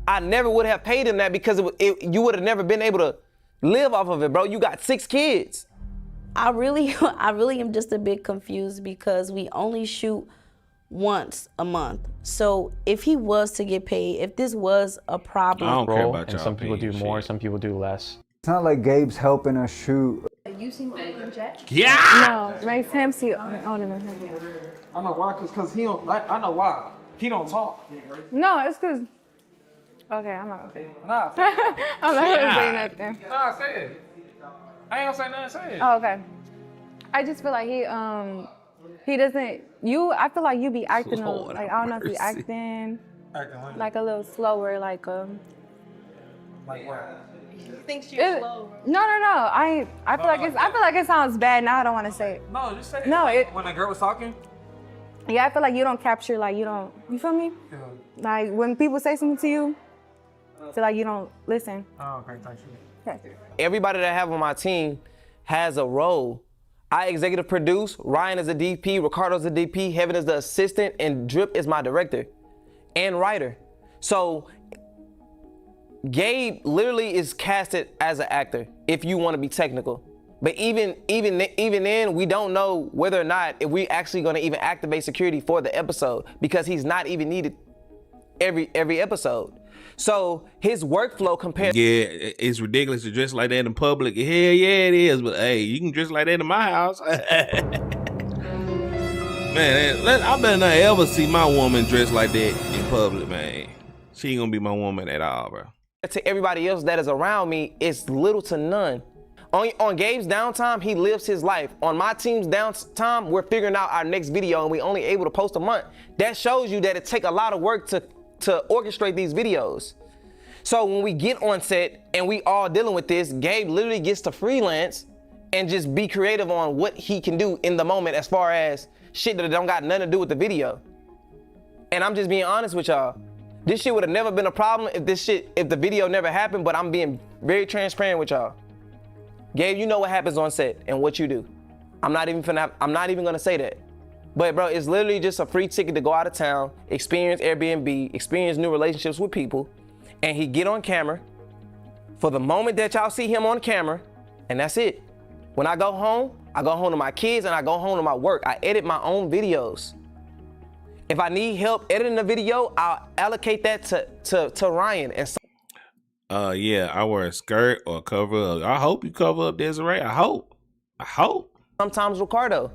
I never would have paid him that, because you would have never been able to live off of it, bro. You got 6 kids. I really am just a bit confused, because we only shoot once a month. So if he was to get paid, if this was a problem, I don't care about and y'all some people do opinion, more, shit. some people do less. It's not like Gabe's helping us shoot. You seen Jack? Yeah. No, makes him see on him. I know why, cause he don't. I know why. He don't talk. No, it's cause. Okay, I'm not gonna say it. Nah. I'm not gonna say nothing. Nah, say it. I ain't gonna say nothing. Say it. Oh, okay. I just feel like he doesn't. I feel like you be acting Lord like, I don't know if you mercy. acting like a little slower, like Like what? He thinks you're slow. No. I feel like it sounds bad. Now I don't want to say it. No, just say it. No, when a girl was talking. Yeah, I feel like you don't capture, like you feel me? Yeah. Like when people say something to you, I feel like you don't listen. Oh, okay, thank you. Okay. Everybody that I have on my team has a role. I executive produce, Ryan is a DP, Ricardo's a DP, Heaven is the assistant, and Drip is my director and writer. So Gabe literally is casted as an actor, if you want to be technical. But even then, we don't know whether or not if we actually going to even activate security for the episode, because he's not even needed every episode. So his workflow compared. Yeah, it's ridiculous to dress like that in public. Hell yeah, it is. But hey, you can dress like that in my house. Man, I better not ever see my woman dressed like that in public, man. She ain't gonna be my woman at all, bro. To everybody else that is around me, it's little to none. On Gabe's downtime, he lives his life. On my team's downtime, we're figuring out our next video, and we only able to post a month. That shows you that it take a lot of work to orchestrate these videos. So when we get on set and we all dealing with this, Gabe literally gets to freelance and just be creative on what he can do in the moment, as far as shit that don't got nothing to do with the video. And I'm just being honest with y'all. This shit would have never been a problem if the video never happened, but I'm being very transparent with y'all. Gabe, you know what happens on set and what you do. I'm not even gonna say that. But bro, it's literally just a free ticket to go out of town, experience Airbnb, experience new relationships with people, and he get on camera for the moment that y'all see him on camera, and that's it. When I go home to my kids and I go home to my work. I edit my own videos. If I need help editing a video, I'll allocate that to Ryan. And yeah, I wear a skirt or cover up. I hope you cover up Desiree. I hope. Sometimes Ricardo.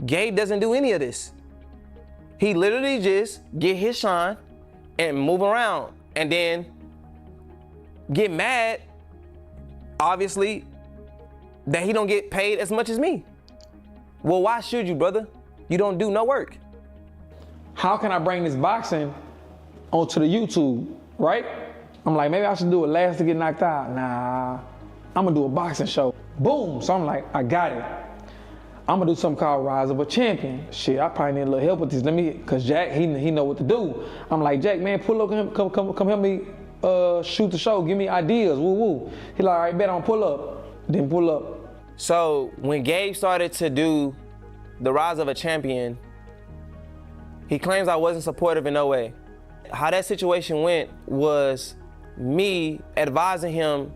Gabe doesn't do any of this. He literally just get his shine and move around, and then get mad, obviously, that he don't get paid as much as me. Well, why should you, brother? You don't do no work. how can I bring this boxing onto the YouTube, right? I'm like, maybe I should do it last to get knocked out. Nah, I'm gonna do a boxing show. Boom, so I'm like, I got it. I'm gonna do something called Rise of a Champion. Shit, I probably need a little help with this. Cause Jack, he know what to do. I'm like, Jack, man, pull up, come help me shoot the show, give me ideas, woo woo. He like, all right, bet I'm pull up. Then pull up. So when Gabe started to do the Rise of a Champion, he claims I wasn't supportive in no way. How that situation went was me advising him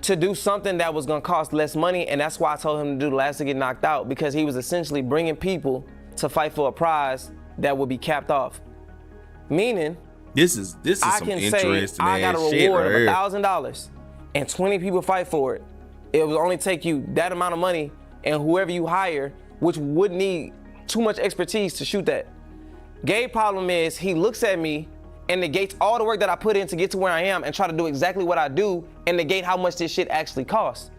to do something that was gonna cost less money, and that's why I told him to do the last to get knocked out, because he was essentially bringing people to fight for a prize that would be capped off. Meaning, this is I some can interesting say I got a shit reward right of here. $1,000 and 20 people fight for it. It will only take you that amount of money and whoever you hire, which would need too much expertise to shoot that. Gabe's problem is he looks at me and negates all the work that I put in to get to where I am and try to do exactly what I do and negate how much this shit actually costs.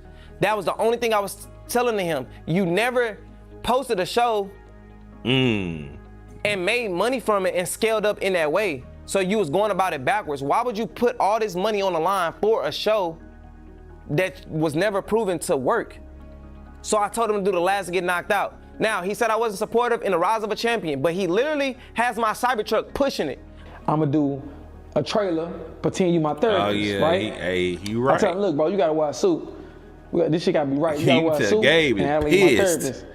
That was the only thing I was telling to him. You never posted a show and made money from it and scaled up in that way. So you was going about it backwards. Why would you put all this money on the line for a show that was never proven to work? So I told him to do the last to get knocked out. Now, he said I wasn't supportive in the Rise of a Champion, but he literally has my Cybertruck pushing it. I'm gonna do a trailer, pretend you my therapist, Oh yeah, right? he right. I tell him, look, bro, you gotta wear a suit. This shit gotta be right. You gotta wear a suit. Gabe and act like is you my pissed. therapist.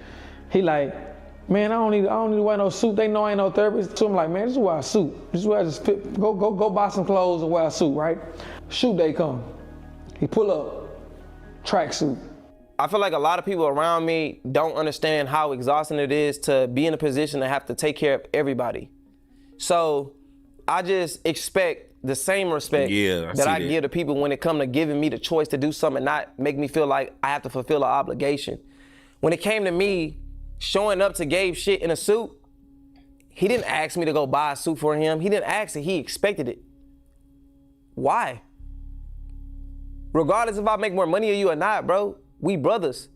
He like, man, I don't need to wear no suit. They know I ain't no therapist. So I'm like, man, just wear a suit. Just fit. Go buy some clothes and wear a suit, right? Shoot day come. He pull up, tracksuit. I feel like a lot of people around me don't understand how exhausting it is to be in a position to have to take care of everybody. So I just expect the same respect that I give to people when it comes to giving me the choice to do something, not make me feel like I have to fulfill an obligation. When it came to me showing up to Gabe shit in a suit, he didn't ask me to go buy a suit for him. He didn't ask it, he expected it. Why? Regardless if I make more money than you or not, bro, we brothers.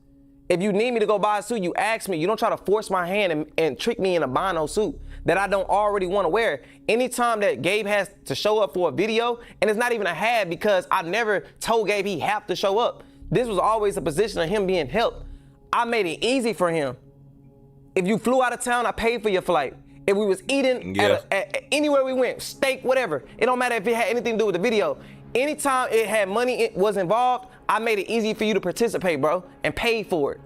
If you need me to go buy a suit, you ask me. You don't try to force my hand and trick me into buying no suit that I don't already want to wear. Anytime that Gabe has to show up for a video, and it's not even a had because I never told Gabe he have to show up. This was always a position of him being helped. I made it easy for him. If you flew out of town, I paid for your flight. If we was eating at anywhere we went, steak, whatever, it don't matter if it had anything to do with the video. Anytime it had money it was involved, I made it easy for you to participate, bro, and paid for it.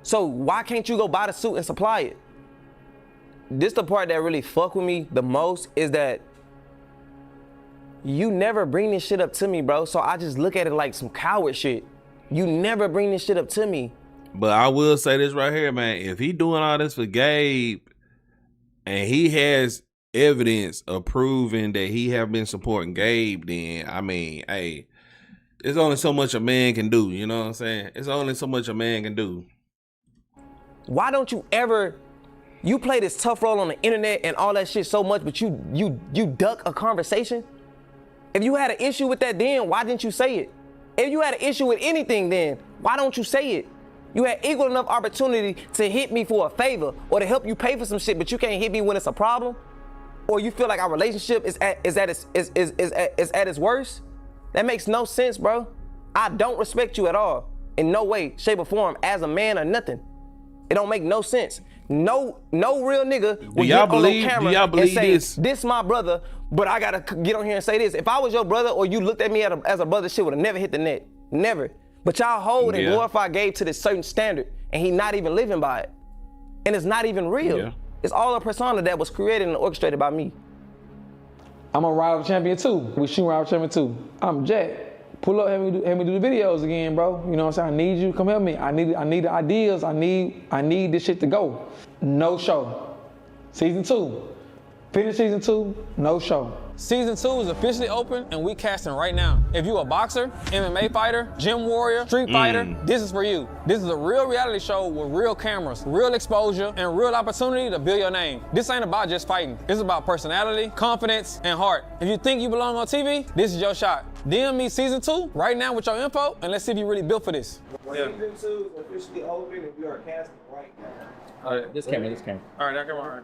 So why can't you go buy the suit and supply it? This the part that really fuck with me the most is that you never bring this shit up to me, bro. So I just look at it like some coward shit. You never bring this shit up to me. But I will say this right here, man. If he doing all this for Gabe and he has evidence of proving that he have been supporting Gabe, then I mean, hey, there's only so much a man can do. You know what I'm saying? It's only so much a man can do. Why don't you ever, you play this tough role on the internet and all that shit so much, but you duck a conversation? If you had an issue with that then, why didn't you say it? If you had an issue with anything then, why don't you say it? You had equal enough opportunity to hit me for a favor or to help you pay for some shit, but you can't hit me when it's a problem? Or you feel like our relationship is at its worst? That makes no sense, bro. I don't respect you at all, in no way, shape, or form, as a man or nothing. It don't make no sense. No real nigga will get on the camera and say, this my brother, but I gotta get on here and say this. If I was your brother or you looked at me as a brother, shit would have never hit the net. Never. But y'all hold and glorify Gabe to this certain standard, and he not even living by it. And it's not even real. Yeah. It's all a persona that was created and orchestrated by me. I'm on Rise of Champion 2. We shoot Rise of Champion 2. I'm Jack. Pull up, have me do the videos again, bro. You know what I'm saying? I need you to come help me. I need the ideas. I need this shit to go. No show. Season 2. Finish season 2, no show. Season 2 is officially open and we casting right now. If you a boxer, MMA fighter, gym warrior, street fighter, this is for you. This is a real reality show with real cameras, real exposure, and real opportunity to build your name. This ain't about just fighting. It's about personality, confidence, and heart. If you think you belong on TV, this is your shot. DM me season 2 right now with your info, and let's see if you really built for this. Season 2 is officially open and we are casting right now. All right, this camera. All right, that camera, all right.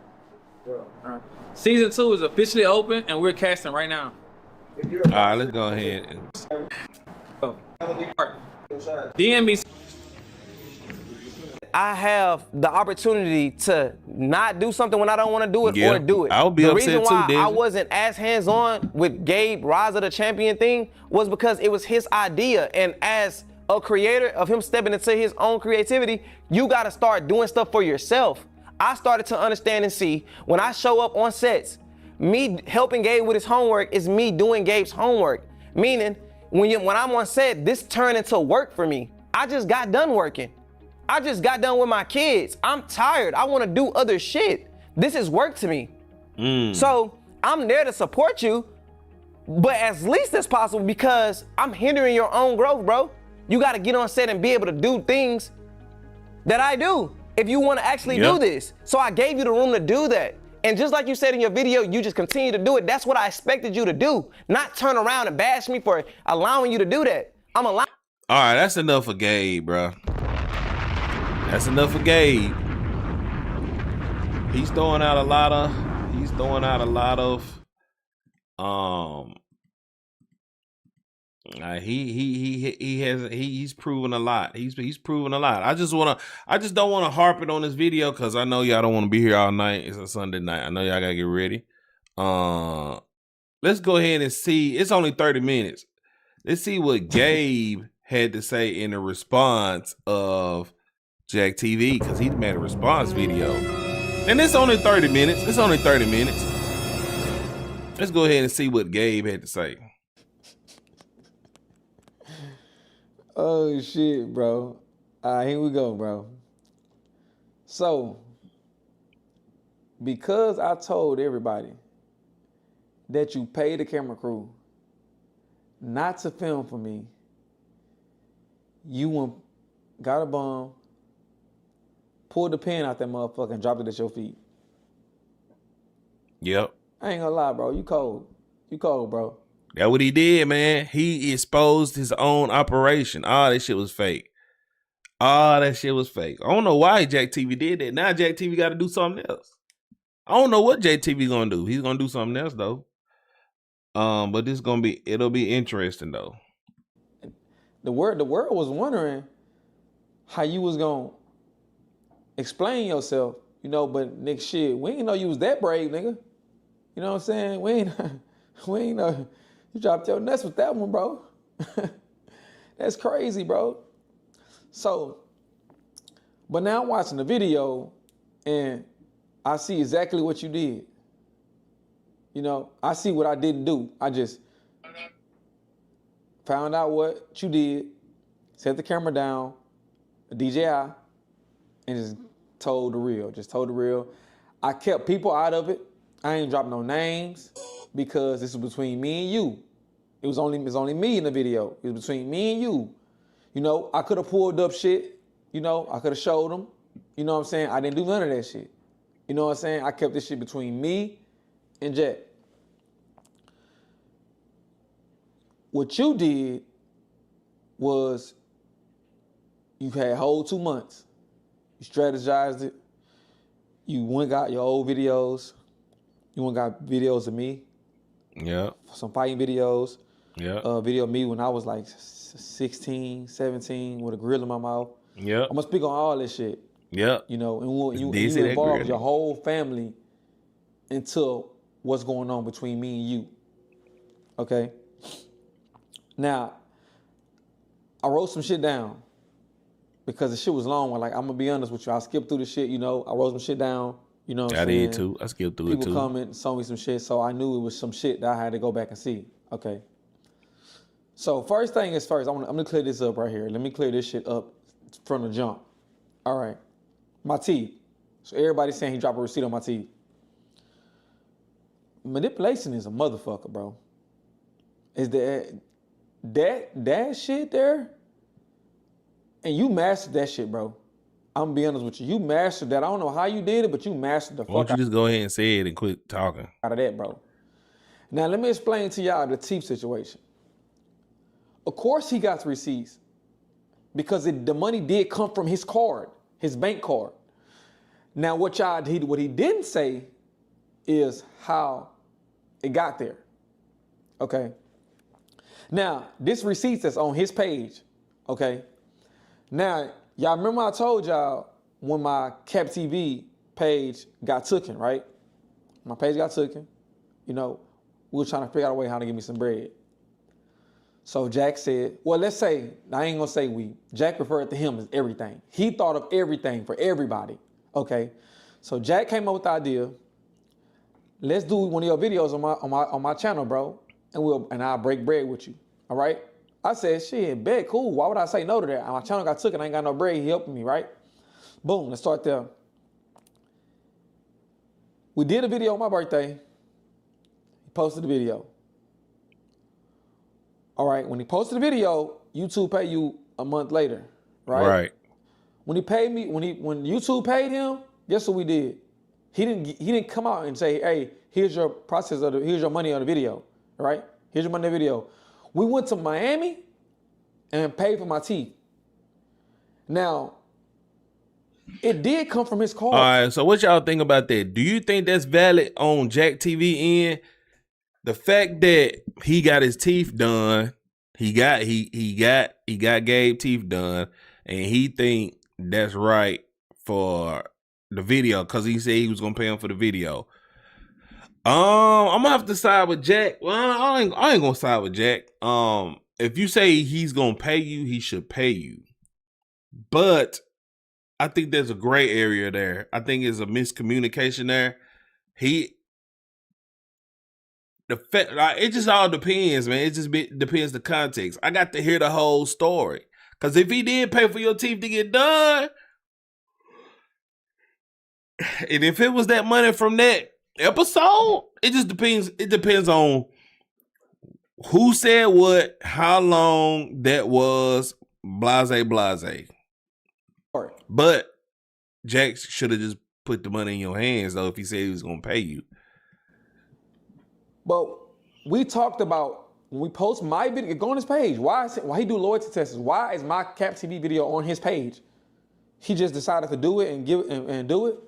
Season 2 is officially open, and we're casting right now. All right, let's go ahead. DM me. I have the opportunity to not do something when I don't want to do it Yeah, or do it. I would be the upset reason why too, I Desi. wasn't as hands-on with Gabe Rise of the Champion thing was because it was his idea. And as a creator of him stepping into his own creativity, you got to start doing stuff for yourself. I started to understand and see when I show up on sets, me helping Gabe with his homework is me doing Gabe's homework. Meaning, when I'm on set, this turned into work for me. I just got done working. I just got done with my kids. I'm tired. I want to do other shit. This is work to me. So I'm there to support you, but as least as possible because I'm hindering your own growth, bro. You got to get on set and be able to do things that I do if you want to actually do this. So I gave you the room to do that. And just like you said in your video, you just continue to do it. That's what I expected you to do, not turn around and bash me for allowing you to do that. I'm allowing. All right, that's enough for Gabe, bro. That's enough for Gabe. He's throwing out a lot of he's proven a lot. He's proven a lot. I just don't want to harp it on this video because I know y'all don't want to be here all night. It's a Sunday night. I know y'all gotta get ready. Let's go ahead and see. It's only 30 minutes. Let's see what Gabe had to say in the response of Jack TV because he made a response video. And it's only 30 minutes. Let's go ahead and see what Gabe had to say. Oh shit, bro. All right, here we go, bro. So, because I told everybody that you paid the camera crew not to film for me, you went, got a bum, pulled the pen out that motherfucker and dropped it at your feet. Yep. I ain't gonna lie, bro. You cold. You cold, bro. That's what he did, man. He exposed his own operation. That shit was fake. I don't know why Jack TV did that. Now Jack TV got to do something else. I don't know what Jack TV gonna do. He's gonna do something else though. But it'll be interesting though. The world was wondering how you was gonna explain yourself, but nigga, shit, we ain't know you was that brave, nigga. You know what I'm saying? We ain't know you dropped your nuts with that one, bro. That's crazy, bro. So, but now I'm watching the video and I see exactly what you did. I see what I didn't do. I just found out what you did, set the camera down, the DJI, and just told the real. I kept people out of it. I ain't dropped no names because this was between me and you. It was only me in the video. It was between me and you. I could have pulled up shit. I could have showed them. You know what I'm saying? I didn't do none of that shit. You know what I'm saying? I kept this shit between me and Jack. What you did was you had whole 2 months. You strategized it. You went and got your old videos. You went and got videos of me. Yeah. Some fighting videos. Yeah. Video of me when I was like 16, 17 with a grill in my mouth. Yeah. I'm gonna speak on all this shit. Yeah. And you involved your whole family into what's going on between me and you. Okay? Now, I wrote some shit down because the shit was long. I'm gonna be honest with you. I skipped through the shit, I wrote some shit down. You know what I'm saying? I did too. I skipped through it too. People comment and saw me some shit, so I knew it was some shit that I had to go back and see. Okay. So first thing is first, I'm gonna clear this up right here. Let me clear this shit up from the jump. All right. My teeth. So everybody's saying he dropped a receipt on my teeth. Manipulation is a motherfucker, bro. Is that shit there? And you mastered that shit, bro. I'm gonna be honest with you. You mastered that. I don't know how you did it, but you mastered the fuck out. Why don't you just go ahead and say it and quit talking? Out of that, bro. Now let me explain to y'all the teeth situation. Of course he got the receipts because the money did come from his card, his bank card. Now what he didn't say is how it got there. Okay. Now, this receipts that's on his page. Okay. Now, y'all remember I told y'all when my Cap TV page got taken, right? My page got taken. You know, we were trying to figure out a way how to give me some bread. So Jack said, well, let's say, I ain't gonna say we, Jack referred to him as everything. He thought of everything for everybody, okay? So Jack came up with the idea, let's do one of your videos on my channel, bro, and I'll break bread with you, all right? I said, shit, bet, cool, why would I say no to that? My channel got taken, I ain't got no bread, he helping me, right? Boom, let's start there. We did a video on my birthday, he posted the video. All right, when he posted the video, YouTube pay you a month later, right? Right. When he paid me, when YouTube paid him, guess what we did? He didn't come out and say, hey, here's your here's your money on the video, all right? Here's your money on the video. We went to Miami and paid for my teeth. Now, it did come from his card. All right, so what y'all think about that? Do you think that's valid on Jack TV end? The fact that he got his teeth done, he got Gabe teeth done, and he think that's right for the video because he said he was gonna pay him for the video. I'm gonna have to side with Jack. Well, I ain't gonna side with Jack. If you say he's gonna pay you, he should pay you. But I think there's a gray area there. I think it's a miscommunication there. It just all depends, man. It just depends the context. I got to hear the whole story. Because if he did pay for your teeth to get done, and if it was that money from that episode, it just depends. It depends on who said what, how long that was, blase. But Jack should have just put the money in your hands, though, if he said he was going to pay you. But we talked about when we post my video, go on his page. Why he do loyalty tests? Why is my Cap TV video on his page? He just decided to do it and do it.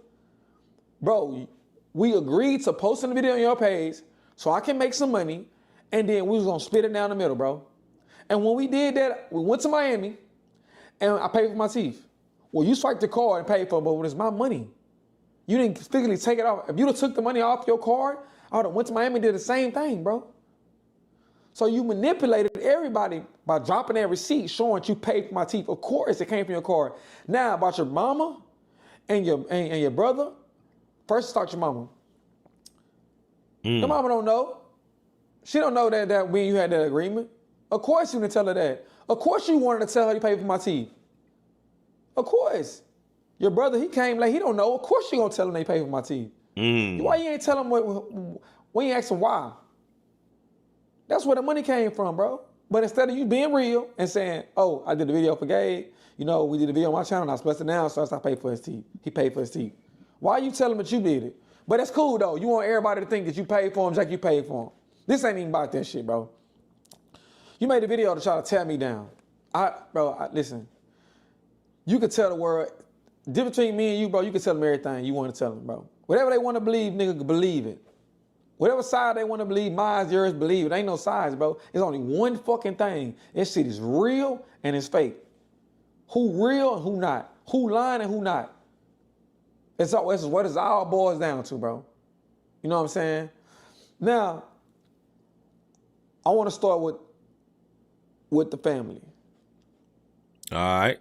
Bro, we agreed to posting the video on your page so I can make some money, and then we was gonna split it down the middle, bro. And when we did that, we went to Miami, and I paid for my teeth. Well, you swiped the card and paid for it, but it's my money. You didn't physically take it off. If you'd have took the money off your card, I would have went to Miami and did the same thing, bro. So you manipulated everybody by dropping that receipt showing that you paid for my teeth. Of course, it came from your card. Now, about your mama and your brother, first start your mama. The mama don't know. She don't know that when you had that agreement. Of course you didn't tell her that. Of course you wanted to tell her you paid for my teeth. Of course. Your brother, he came late, he don't know. Of course you gonna tell him they paid for my teeth. Why you ain't tell him when you ask him why? That's where the money came from, bro. But instead of you being real and saying, oh, I did the video for Gabe, you know, we did a video on my channel and I split it down, so I paid for his teeth. He paid for his teeth. Why you tell him that you did it? But that's cool though. You want everybody to think that you paid for him, Jack, you paid for him. This ain't even about that shit, bro. You made a video to try to tear me down. Listen, you could tell the world, difference between me and you, bro, you can tell them everything you want to tell them, bro. Whatever they want to believe, nigga, believe it. Whatever side they want to believe, mine, yours, believe it. Ain't no sides, bro. It's only one fucking thing. This shit is real and it's fake. Who real and who not. Who lying and who not. It's what it all boils down to, bro. You know what I'm saying? Now, I want to start with the family. All right.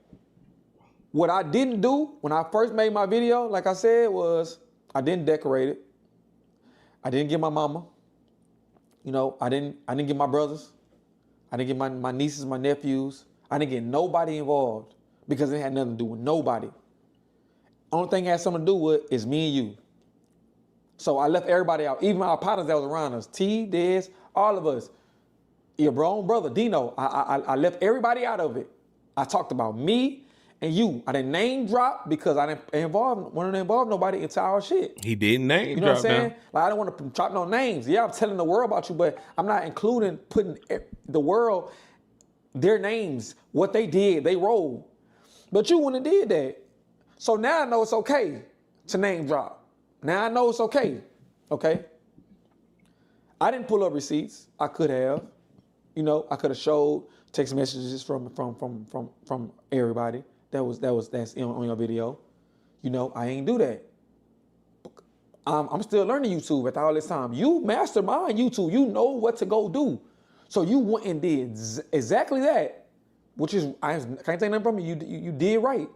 What I didn't do when I first made my video, like I said, was I didn't decorate it. I didn't give my mama. You know, I didn't give my brothers. I didn't give my nieces, my nephews. I didn't get nobody involved because it had nothing to do with nobody. Only thing it had something to do with is me and you. So I left everybody out, even my partners that was around us, T, Dez, all of us. Your own brother, Dino, I left everybody out of it. I talked about me and you. I didn't name drop because I didn't want to involve nobody into our shit. He didn't name drop. You know what I'm saying? Like, I don't want to drop no names. Yeah, I'm telling the world about you, but I'm not putting the world, their names, what they did, they role. But you wouldn't have did that. So now I know it's okay to name drop. Now I know it's okay. Okay? I didn't pull up receipts. I could have. You know, I could have showed text messages from everybody that's on your video. You know, I ain't do that. I'm still learning YouTube after all this time. You mastermind YouTube. You know what to go do. So you went and did exactly that, which is I can't take nothing from you. You did right.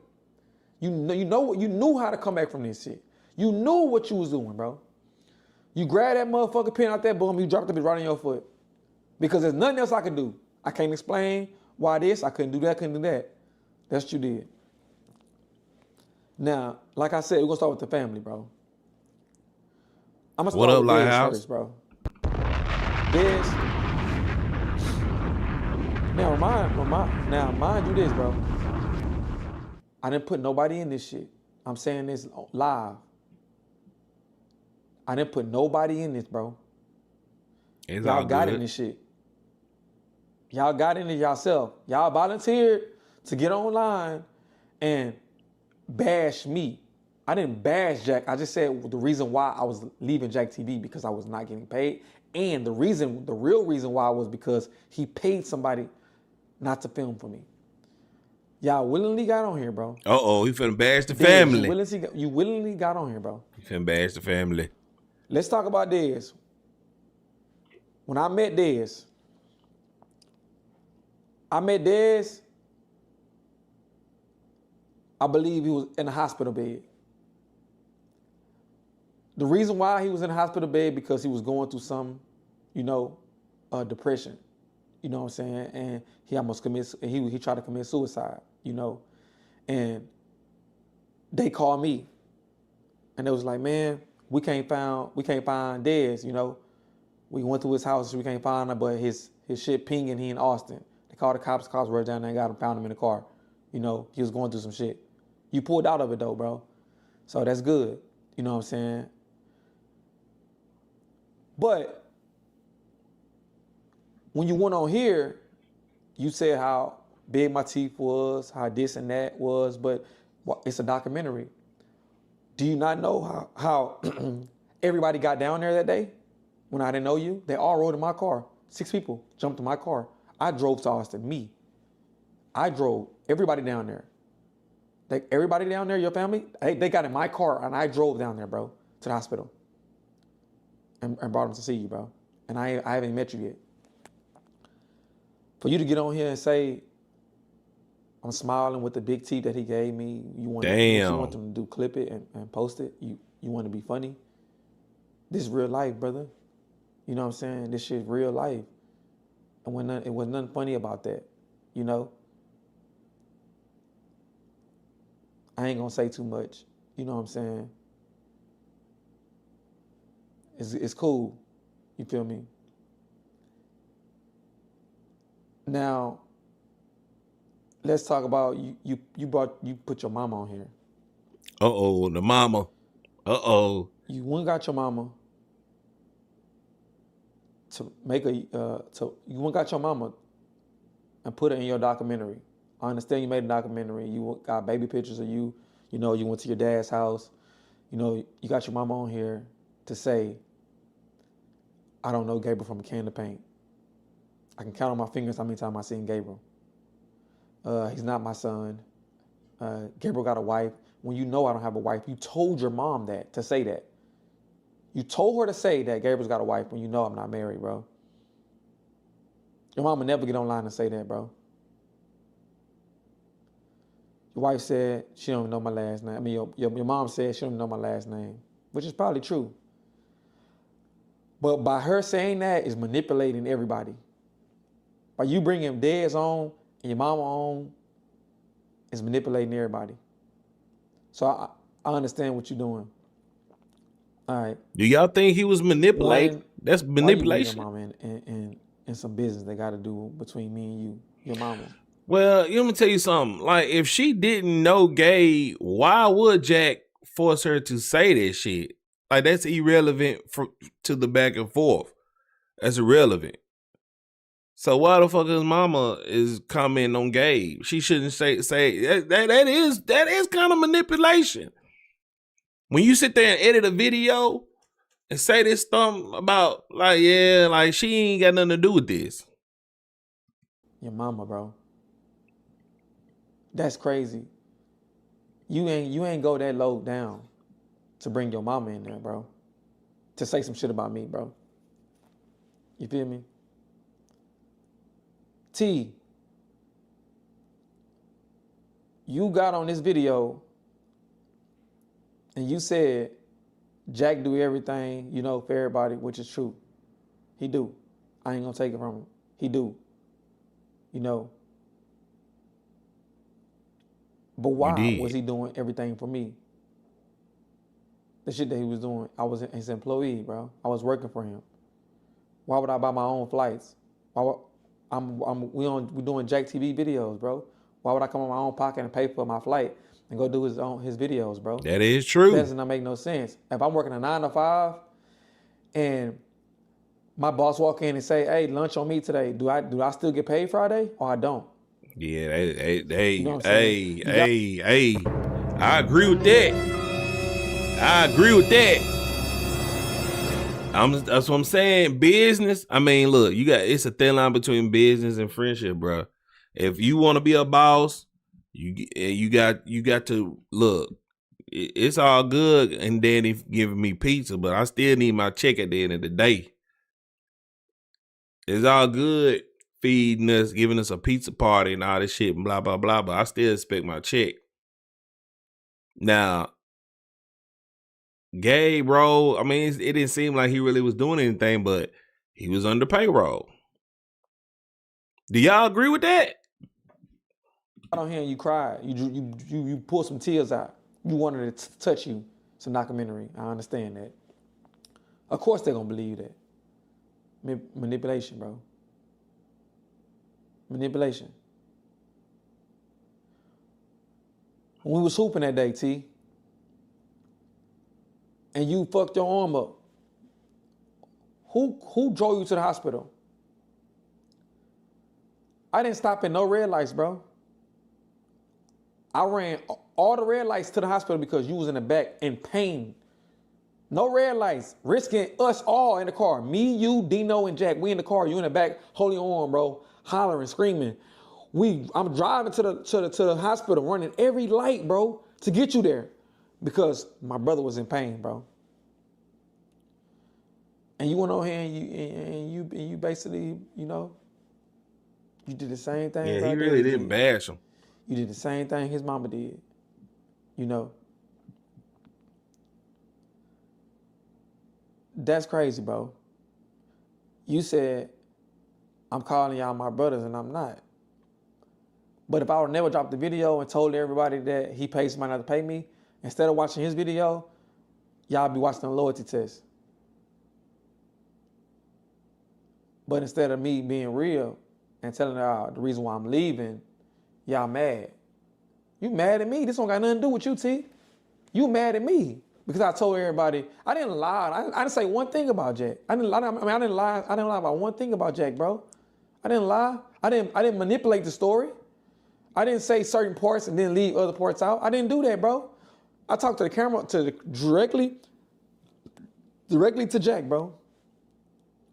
You knew how to come back from this shit. You knew what you was doing, bro. You grabbed that motherfucking pen out that boom, you dropped it right on your foot. Because there's nothing else I can do. I can't explain why this, I couldn't do that, couldn't do that. That's what you did. Now, like I said, we're gonna start with the family, bro. I'm gonna start with Dez first, bro. Dez. Now, mind you this, bro. I didn't put nobody in this shit. I'm saying this live. I didn't put nobody in this, bro. Y'all got in this shit. Y'all got in it yourself. Y'all volunteered to get online and bash me. I didn't bash Jack. I just said the reason why I was leaving Jack TV because I was not getting paid. And the real reason why was because he paid somebody not to film for me. Y'all willingly got on here, bro. He finna bash the family. You willingly got on here, bro. He finna bash the family. Let's talk about Dez. When I met Dez, I believe he was in a hospital bed. The reason why he was in a hospital bed because he was going through some, depression. You know what I'm saying? And he almost he tried to commit suicide, And they called me. And they was like, man, we can't find Dez, We went through his house, we can't find him, but his shit pinging, he in Austin. They called the cops were down there and got him, found him in the car. He was going through some shit. You pulled out of it though, bro. So that's good. You know what I'm saying? But when you went on here, you said how big my teeth was, how this and that was, but it's a documentary. Do you not know how everybody got down there that day when I didn't know you? They all rode in my car. 6 people jumped in my car. I drove to Austin, me. I drove everybody down there. Everybody down there, your family, they got in my car and I drove down there, bro, to the hospital and brought them to see you, bro. And I haven't met you yet. For you to get on here and say, I'm smiling with the big teeth that he gave me, you want them to clip it and post it, you want to be funny. This is real life, brother. You know what I'm saying? This shit real life. And it was nothing funny about that, I ain't gonna say too much. You know what I'm saying? It's cool. You feel me? Now, let's talk about you put your mama on here. The mama. You went and got your mama to make you went and got your mama and put it in your documentary. I understand you made a documentary. You got baby pictures of you. You went to your dad's house. You got your mama on here to say, I don't know Gabriel from a can of paint. I can count on my fingers how many times I've seen Gabriel. He's not my son. Gabriel got a wife. When you know I don't have a wife, you told your mom that, to say that. You told her to say that Gabriel's got a wife when you know I'm not married, bro. Your mom would never get online and say that, bro. Your wife said she don't know my last name. I mean, your mom said she don't know my last name, which is probably true. But by her saying that is manipulating everybody. By you bringing Dez on and your mama on, is manipulating everybody. So I understand what you're doing. All right. Do y'all think he was manipulating? That's manipulation. Why you your mama in some business they got to do between me and you, your mama? Well, let me tell you something. Like, if she didn't know Gabe, why would Jack force her to say this shit? Like, that's irrelevant to the back and forth. That's irrelevant. So why the fuck his mama is commenting on Gabe? She shouldn't say that is kind of manipulation. When you sit there and edit a video and say this stuff about like, yeah, like she ain't got nothing to do with this. Your mama, bro. That's crazy. You ain't go that low down to bring your mama in there, bro. To say some shit about me, bro. You feel me? T, you got on this video and you said Jack do everything, you know, for everybody, which is true. He do. I ain't gonna take it from him. He do. You know. But why was he doing everything for me? The shit that he was doing, I was his employee, bro. I was working for him. Why would I buy my own flights? Why would, we doing Jack TV videos, bro. Why would I come on my own pocket and pay for my flight and go do his videos, bro? That is true. That does not make no sense. If I'm working a 9 to 5 and my boss walk in and say, "Hey, lunch on me today," do I still get paid Friday or I don't? Yeah, You know what I'm saying? hey. I agree with that. That's what I'm saying. Business. I mean, look, it's a thin line between business and friendship, bro. If you want to be a boss, you got to look. It's all good, and Danny giving me pizza, but I still need my check at the end of the day. It's all good feeding us, giving us a pizza party and all this shit and blah, blah, blah, but I still expect my check. Now, Gabe, bro, I mean, it didn't seem like he really was doing anything, but he was under payroll. Do y'all agree with that? I don't hear you cry. You pull some tears out. You wanted it to touch you. It's a documentary. I understand that. Of course they're gonna believe that. Manipulation, bro. Manipulation. When we was hooping that day, T, and you fucked your arm up, who drove you to the hospital? I didn't stop at no red lights, bro. I ran all the red lights to the hospital because you was in the back in pain. No red lights, risking us all in the car. Me, you, Dino, and Jack. We in the car. You in the back, holding your arm, bro, hollering, screaming. I'm driving to the hospital, running every light, bro, to get you there, because my brother was in pain, bro. And you went over here and you basically, you know, you did the same thing. Yeah, he really didn't bash him. You did the same thing his mama did, you know. That's crazy, bro. You said, I'm calling y'all my brothers, and I'm not. But if I would never dropped the video and told everybody that he paid somebody not to pay me, instead of watching his video, y'all be watching the loyalty test. But instead of me being real and telling y'all the reason why I'm leaving, y'all mad. You mad at me? This don't got nothing to do with you, T. You mad at me because I told everybody. I didn't lie. I didn't say one thing about Jack. I didn't lie about one thing about Jack, bro. I didn't lie. I didn't manipulate the story. I didn't say certain parts and then leave other parts out. I didn't do that, bro. I talked to the camera directly to Jack, bro.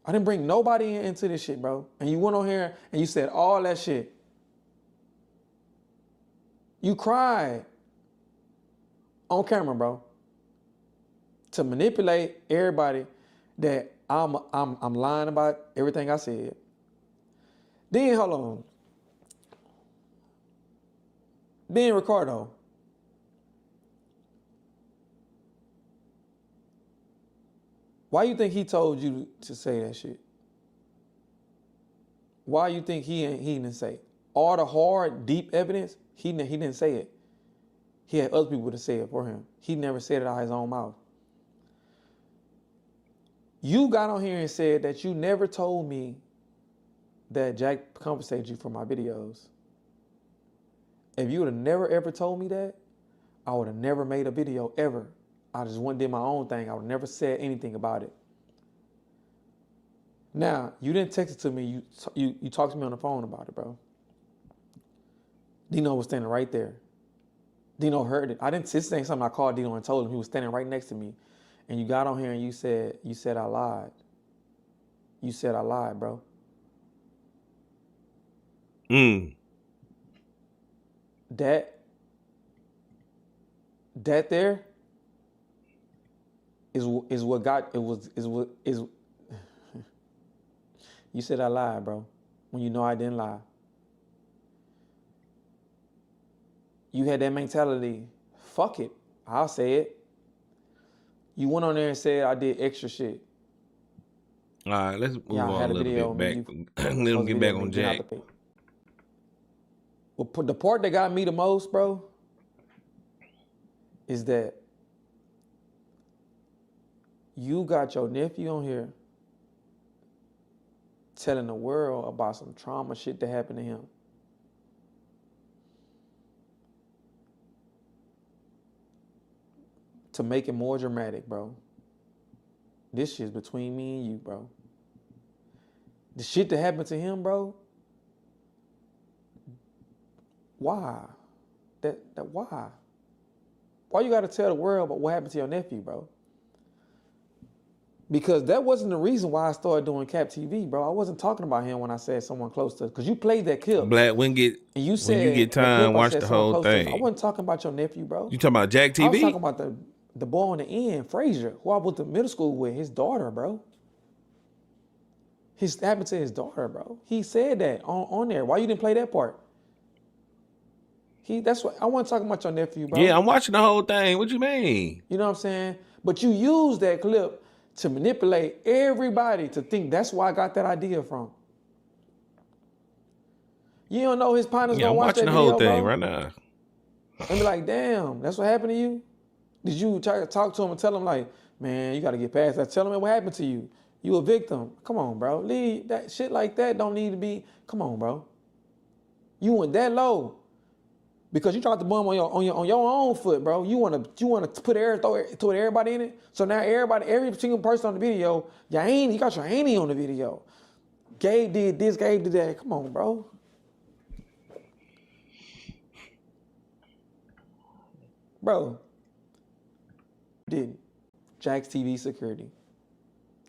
I didn't bring nobody into this shit, bro. And you went on here and you said all that shit. You cried on camera, bro, to manipulate everybody that I'm lying about everything I said. Then hold on. Then Ricardo. Why you think he told you to say that shit? Why you think he didn't say it? All the hard, deep evidence, he didn't say it. He had other people to say it for him. He never said it out of his own mouth. You got on here and said that you never told me that Jack compensated you for my videos. If you would have never ever told me that, I would have never made a video ever. I just went and did my own thing. I would have never said anything about it. Now, you didn't text it to me. You talked to me on the phone about it, bro. Dino was standing right there. Dino heard it. This ain't something I called Dino and told him. He was standing right next to me. and you got on here and you said I lied. You said I lied, bro. That there is what got it was is what is. You said I lied, bro, when you know I didn't lie. You had that mentality, fuck it, I'll say it. You went on there and said I did extra shit. All right, let's move Y'all on had a a little video bit of me. back. Let him get back on Jack. Well, the part that got me the most, bro, is that you got your nephew on here telling the world about some trauma shit that happened to him. To make it more dramatic, bro. This shit's between me and you, bro. The shit that happened to him, bro. Why? That why? Why you gotta tell the world about what happened to your nephew, bro? Because that wasn't the reason why I started doing Cap TV, bro. I wasn't talking about him when I said someone close to, because you played that clip. Black, when you get time, watch the whole thing. I wasn't talking about your nephew, bro. You talking about Jack TV? I was talking about the boy on the end, Frazier, who I went to middle school with, his daughter, bro. His happened to his daughter, bro. He said that on there. Why you didn't play that part? That's what I wasn't talking about your nephew, bro. Yeah, I'm watching the whole thing. What you mean? You know what I'm saying? But you used that clip to manipulate everybody to think that's where I got that idea from. You don't know his partner's gonna watch that video, I'm watching the whole thing bro? right now. And be like, damn, that's what happened to you? Did you try to talk to him and tell him like, man, you gotta get past that. Tell him what happened to you. You a victim. Come on, bro. Leave that shit like that don't need to be. Come on, bro. You went that low because you tried to bum on your own foot, bro. You wanna put everybody in it. So now every single person on the video, you got your auntie on the video. Gabe did this, Gabe did that. Come on, bro. Bro, did Jack's TV security.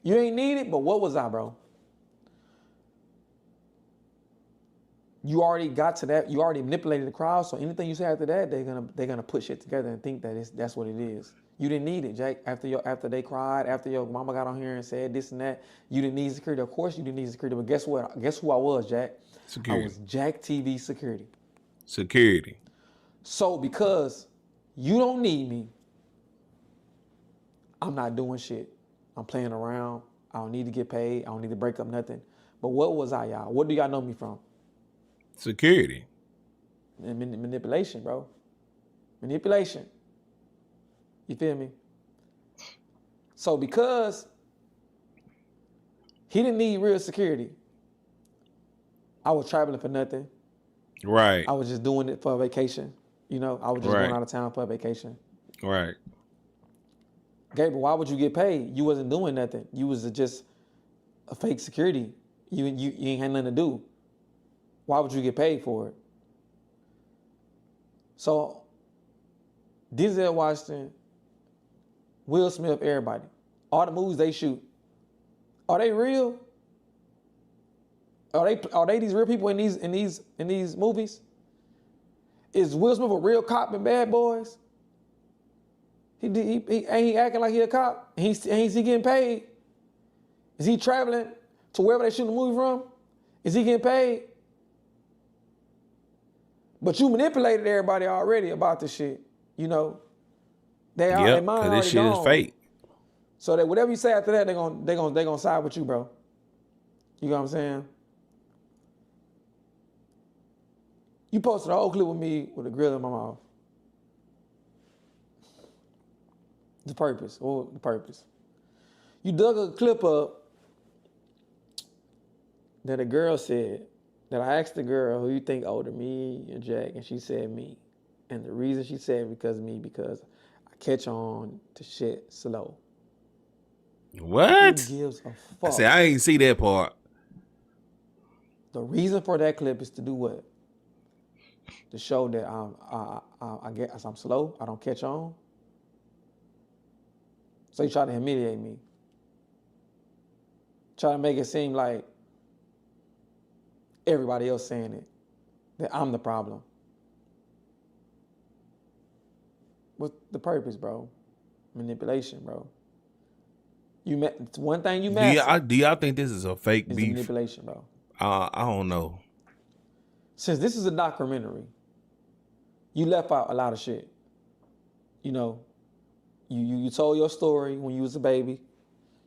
You ain't need it, but what was I, bro? You already got to that. You already manipulated the crowd. So anything you say after that, they're gonna put shit together and think that that's what it is. You didn't need it, Jack. After they cried, after your mama got on here and said this and that, you didn't need security. Of course you didn't need security. But guess what? Guess who I was, Jack? Security. I was Jack TV security. Security. So because you don't need me, I'm not doing shit. I'm playing around. I don't need to get paid. I don't need to break up nothing. But what was I, y'all? What do y'all know me from? Security. Manipulation, bro. Manipulation. You feel me? So because he didn't need real security, I was traveling for nothing. Right. I was just doing it for a vacation. You know, I was just going out of town for a vacation. Right. Gabriel, why would you get paid? You wasn't doing nothing. You was just a fake security. You ain't had nothing to do. Why would you get paid for it? So, Denzel Washington, Will Smith, everybody, all the movies they shoot, are they real? Are they these real people in these movies? Is Will Smith a real cop in Bad Boys? Ain't he acting like he a cop? Ain't he getting paid? Is he traveling to wherever they shoot the movie from? Is he getting paid? But you manipulated everybody already about this shit. You know, their mind already this shit gone. is fake. So that whatever you say after that, they gonna side with you, bro. You know what I'm saying? You posted a whole clip with me with a grill in my mouth. The purpose. What the purpose? You dug a clip up that a girl said, that I asked the girl, who you think older, me or Jack? And she said me. And the reason she said because I catch on to shit slow. What? Who gives a fuck? I said, I ain't see that part. The reason for that clip is to do what? To show that I'm slow, I don't catch on. So he tried to humiliate me. Try to make it seem like everybody else saying it, that I'm the problem. What's the purpose, bro? Manipulation, bro. It's one thing you master. Do y'all think this is a fake is beef? Manipulation, bro. I don't know. Since this is a documentary, you left out a lot of shit. You know, you told your story when you was a baby.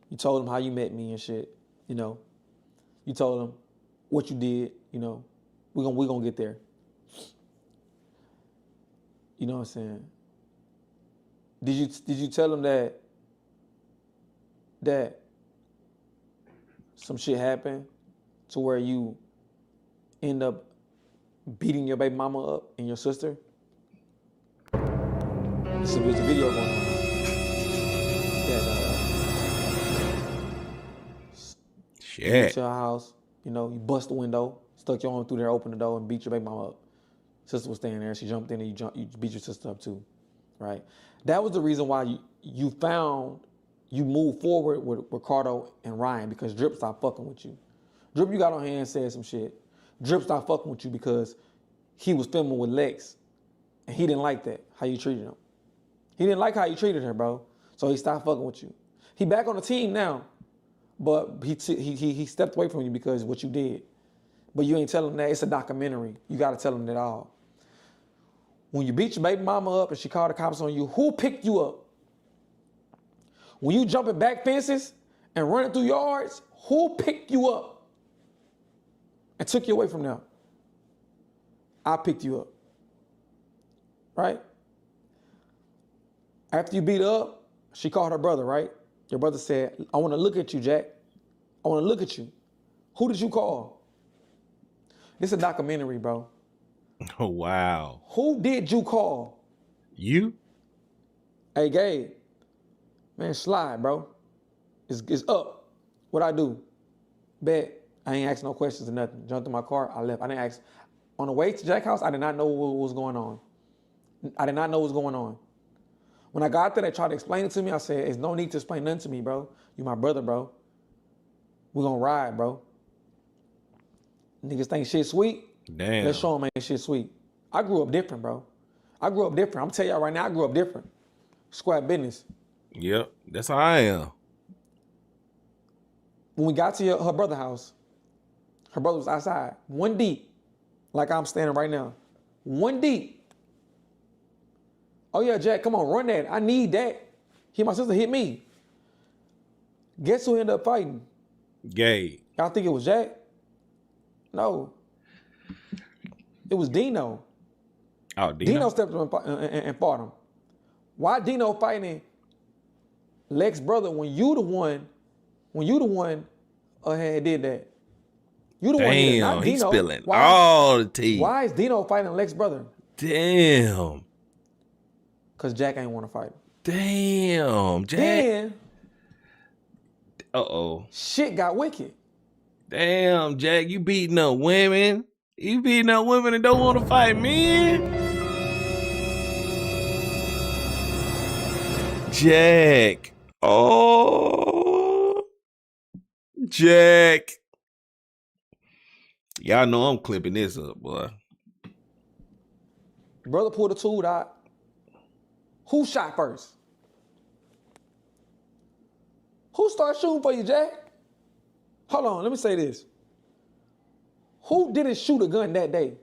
You told them how you met me and shit. You know, you told them what you did. You know, we gonna get there. You know what I'm saying? Did you tell them that some shit happened to where you end up beating your baby mama up and your sister? There's a video going on. You get to your house, you know, you bust the window, stuck your arm through there, opened the door, and beat your baby mama up. Sister was standing there, she jumped in and you beat your sister up too, right? That was the reason why you moved forward with Ricardo and Ryan, because Drip stopped fucking with you. Drip, you got on here and said some shit. Drip stopped fucking with you because he was filming with Lex, and he didn't like that, how you treated him. He didn't like how you treated her, bro, so he stopped fucking with you. He back on the team now, but he stepped away from you because of what you did. But you ain't telling him that. It's a documentary. You got to tell him that all. When you beat your baby mama up and she called the cops on you, who picked you up? When you jumping back fences and running through yards, who picked you up and took you away from them? I picked you up, right? After you beat her up, she called her brother, right? Your brother said, I want to look at you, Jack. I want to look at you. Who did you call? This is a documentary, bro. Oh, wow. Who did you call? You? Hey, Gabe. Man, slide, bro. It's up. What I do? Bet. I ain't asked no questions or nothing. Jumped in my car, I left. I didn't ask. On the way to Jack's house, I did not know what was going on. I did not know what was going on. When I got there, they tried to explain it to me. I said, there's no need to explain nothing to me, bro. You my brother, bro. We gonna ride, bro. Niggas think shit sweet. Damn. Let's show them ain't shit sweet. I grew up different, bro. I grew up different. I'm telling y'all right now, I grew up different. Square business. Yep, that's how I am. When we got to her brother's house, her brother was outside, one deep, like I'm standing right now. One deep. Oh yeah, Jack, come on, run that. I need that. My sister hit me. Guess who ended up fighting? Gay. Y'all think it was Jack? No. It was Dino. Oh, Dino stepped up and fought him. Why Dino fighting Lex's brother when you the one did that? You the one did it, not he's Dino. spilling all the tea. Why is Dino fighting Lex's brother? Damn. Because Jack ain't want to fight him. Damn, Jack. Then, shit got wicked. Damn, Jack, you beating up women. You beating up women and don't want to fight men. Jack. Oh. Jack. Y'all know I'm clipping this up, boy. Brother pulled a tool out. Who shot first? Who started shooting for you, Jack? Hold on, let me say this. Who didn't shoot a gun that day?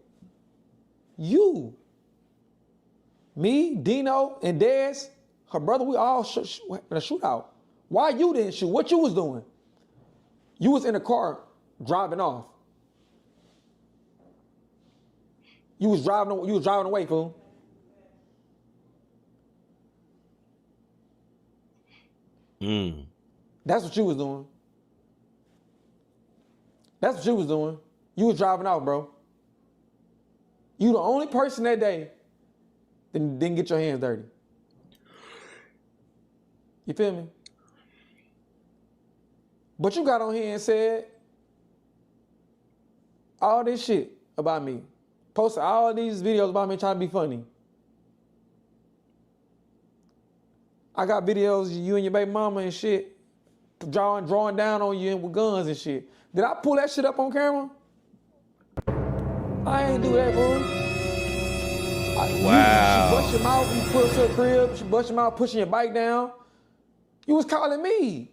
You. Me, Dino, and Dez, her brother, we all in a shootout. Why you didn't shoot? What you was doing? You was in the car driving off. You was driving away, fool. That's what you was doing. That's what you was doing. You was driving out, bro. You the only person that day that didn't get your hands dirty. You feel me? But you got on here and said all this shit about me. Posted all these videos about me trying to be funny. I got videos of you and your baby mama and shit, drawing down on you and with guns and shit. Did I pull that shit up on camera? I ain't do that, fool. Wow. She bust your mouth, you put her to the crib, she bust your mouth, pushing your bike down. You was calling me.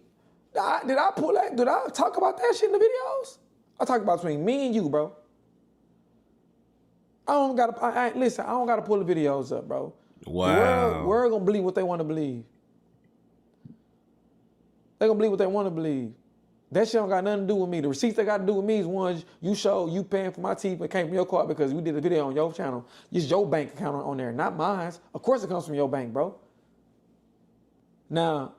Did I pull that? Did I talk about that shit in the videos? I talk about between me and you, bro. Listen, I don't gotta pull the videos up, bro. Wow. The world gonna believe what they wanna believe. They gonna believe what they wanna believe. That shit don't got nothing to do with me. The receipts that got to do with me is ones you show you paying for my teeth that came from your card because we did a video on your channel. It's your bank account on there, not mine. Of course it comes from your bank, bro. Now,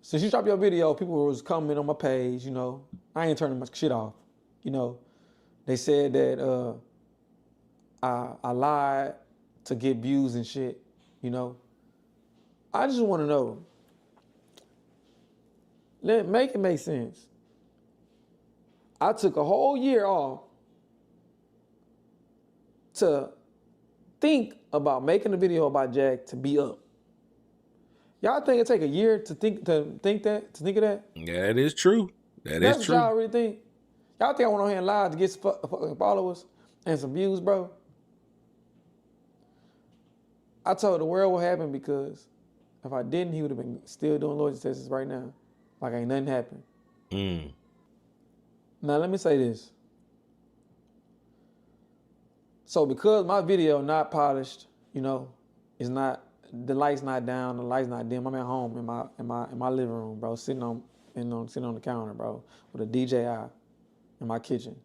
since you dropped your video, people was commenting on my page, you know. I ain't turning my shit off. You know, they said that I lied to get views and shit, you know. I just want to know, make it make sense. I took a whole year off to think about making a video about Jack to be up. Y'all think it take a year to think of that? Yeah, that is true. That's That's true. what y'all really think. Y'all think I went on here and lied to get some fucking followers and some views, bro? I told the world what happened because if I didn't, he would have been still doing loyalty tests right now. Like ain't nothing happened. Now let me say this. So because my video not polished, you know, it's not, the light's not down, the light's not dim. I'm at home in my living room, bro, sitting on the counter, bro, with a DJI in my kitchen.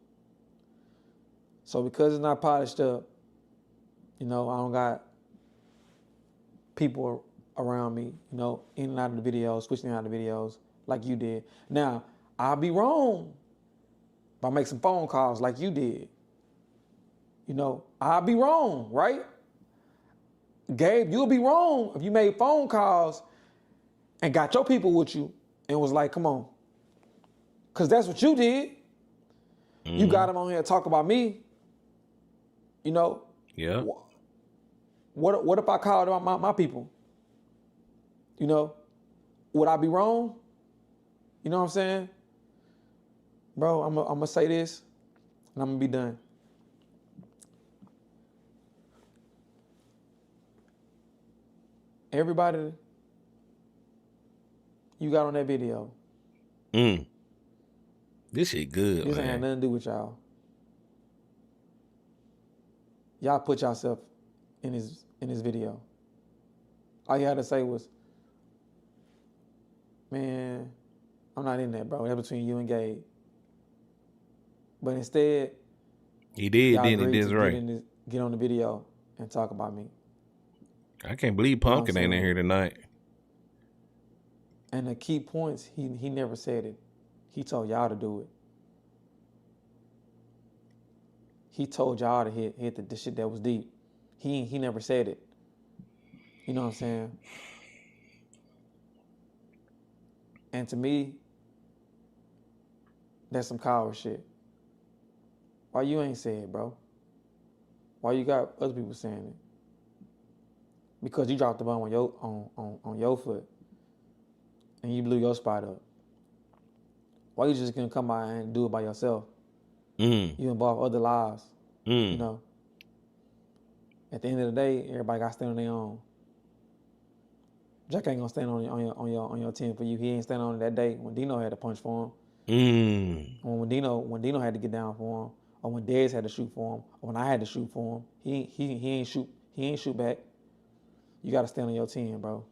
So because it's not polished up, you know, I don't got people around me, you know, in and out of the videos, switching out of the videos like you did. Now, I'll be wrong if I make some phone calls like you did. You know, I'll be wrong, right? Gabe, you'll be wrong if you made phone calls and got your people with you and was like, come on. Because that's what you did. You got them on here to talk about me. You know? Yeah. What if I called out my people? You know? Would I be wrong? You know what I'm saying? Bro, I'm going to say this and I'm going to be done. Everybody you got on that video. This shit good, This ain't man. had nothing to do with y'all. Y'all put yourself in his video. All you had to say was, man, I'm not in that, bro. That's between you and Gabe. But instead, He did, y'all didn't he? agreed This to right. get on the video and talk about me. I can't believe Pumpkin ain't in here tonight. And the key points, he never said it. He told y'all to do it. He told y'all to hit the shit that was deep. He never said it. You know what I'm saying? And to me, that's some coward shit. Why you ain't say it, bro? Why you got other people saying it? Because you dropped the bomb on your foot and you blew your spot up. Why you just gonna come by and do it by yourself? You involve other lives. You know. At the end of the day, everybody got to stand on their own. Jack ain't gonna stand on your team for you. He ain't standing on it that day when Dino had to punch for him. When Dino had to get down for him, or when Dez had to shoot for him, or when I had to shoot for him. He ain't shoot back. You gotta stand on your team, bro.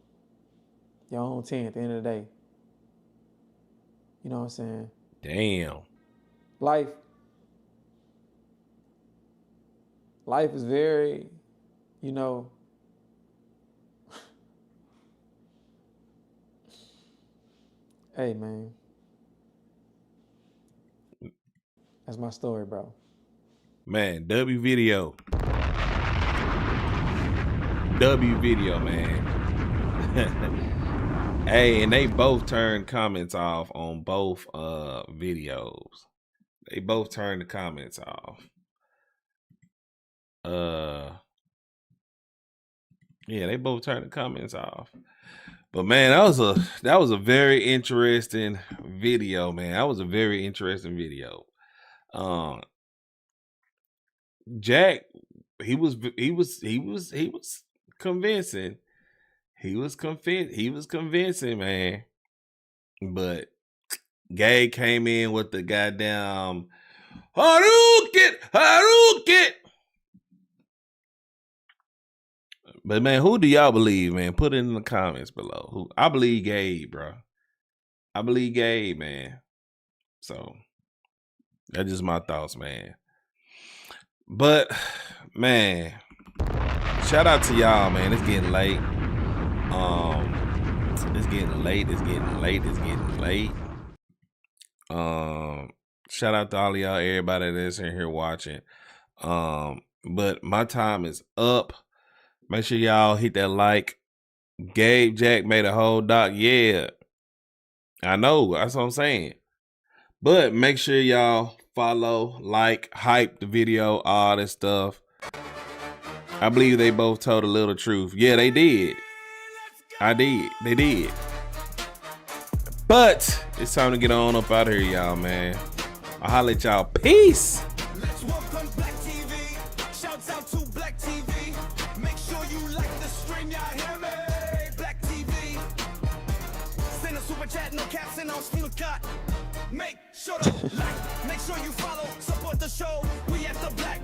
Your own team at the end of the day. You know what I'm saying? Damn. Life is very, you know, hey man. That's my story, bro. Man, W video, man. Hey, and they both turned comments off on both videos. They both turned the comments off. Yeah, they both turned the comments off. But man, that was a very interesting video, man. That was a very interesting video. Jack, he was convincing. He was convincing, man. But Gabe came in with the goddamn Hadouken. But man, who do y'all believe, man? Put it in the comments below. I believe Gabe, bro. I believe Gabe, man. So that's just my thoughts, man. But man, shout out to y'all, man. It's getting late. It's getting late. Shout out to all of y'all, everybody that's in here watching. But my time is up. Make sure y'all hit that like. Gabe Jack made a whole doc. Yeah, I know. That's what I'm saying. But make sure y'all follow, like, hype the video, all that stuff. I believe they both told a little truth. Yeah, they did. They did. But it's time to get on up out of here, y'all, man. I'll holler at y'all. Peace. Let's welcome Black TV. Shouts out to Black TV. Make sure you like the stream, y'all hear me? Black TV. Send a super chat, no caps, and on screen cut. Make sure to like, make sure you follow, support the show. We at the Black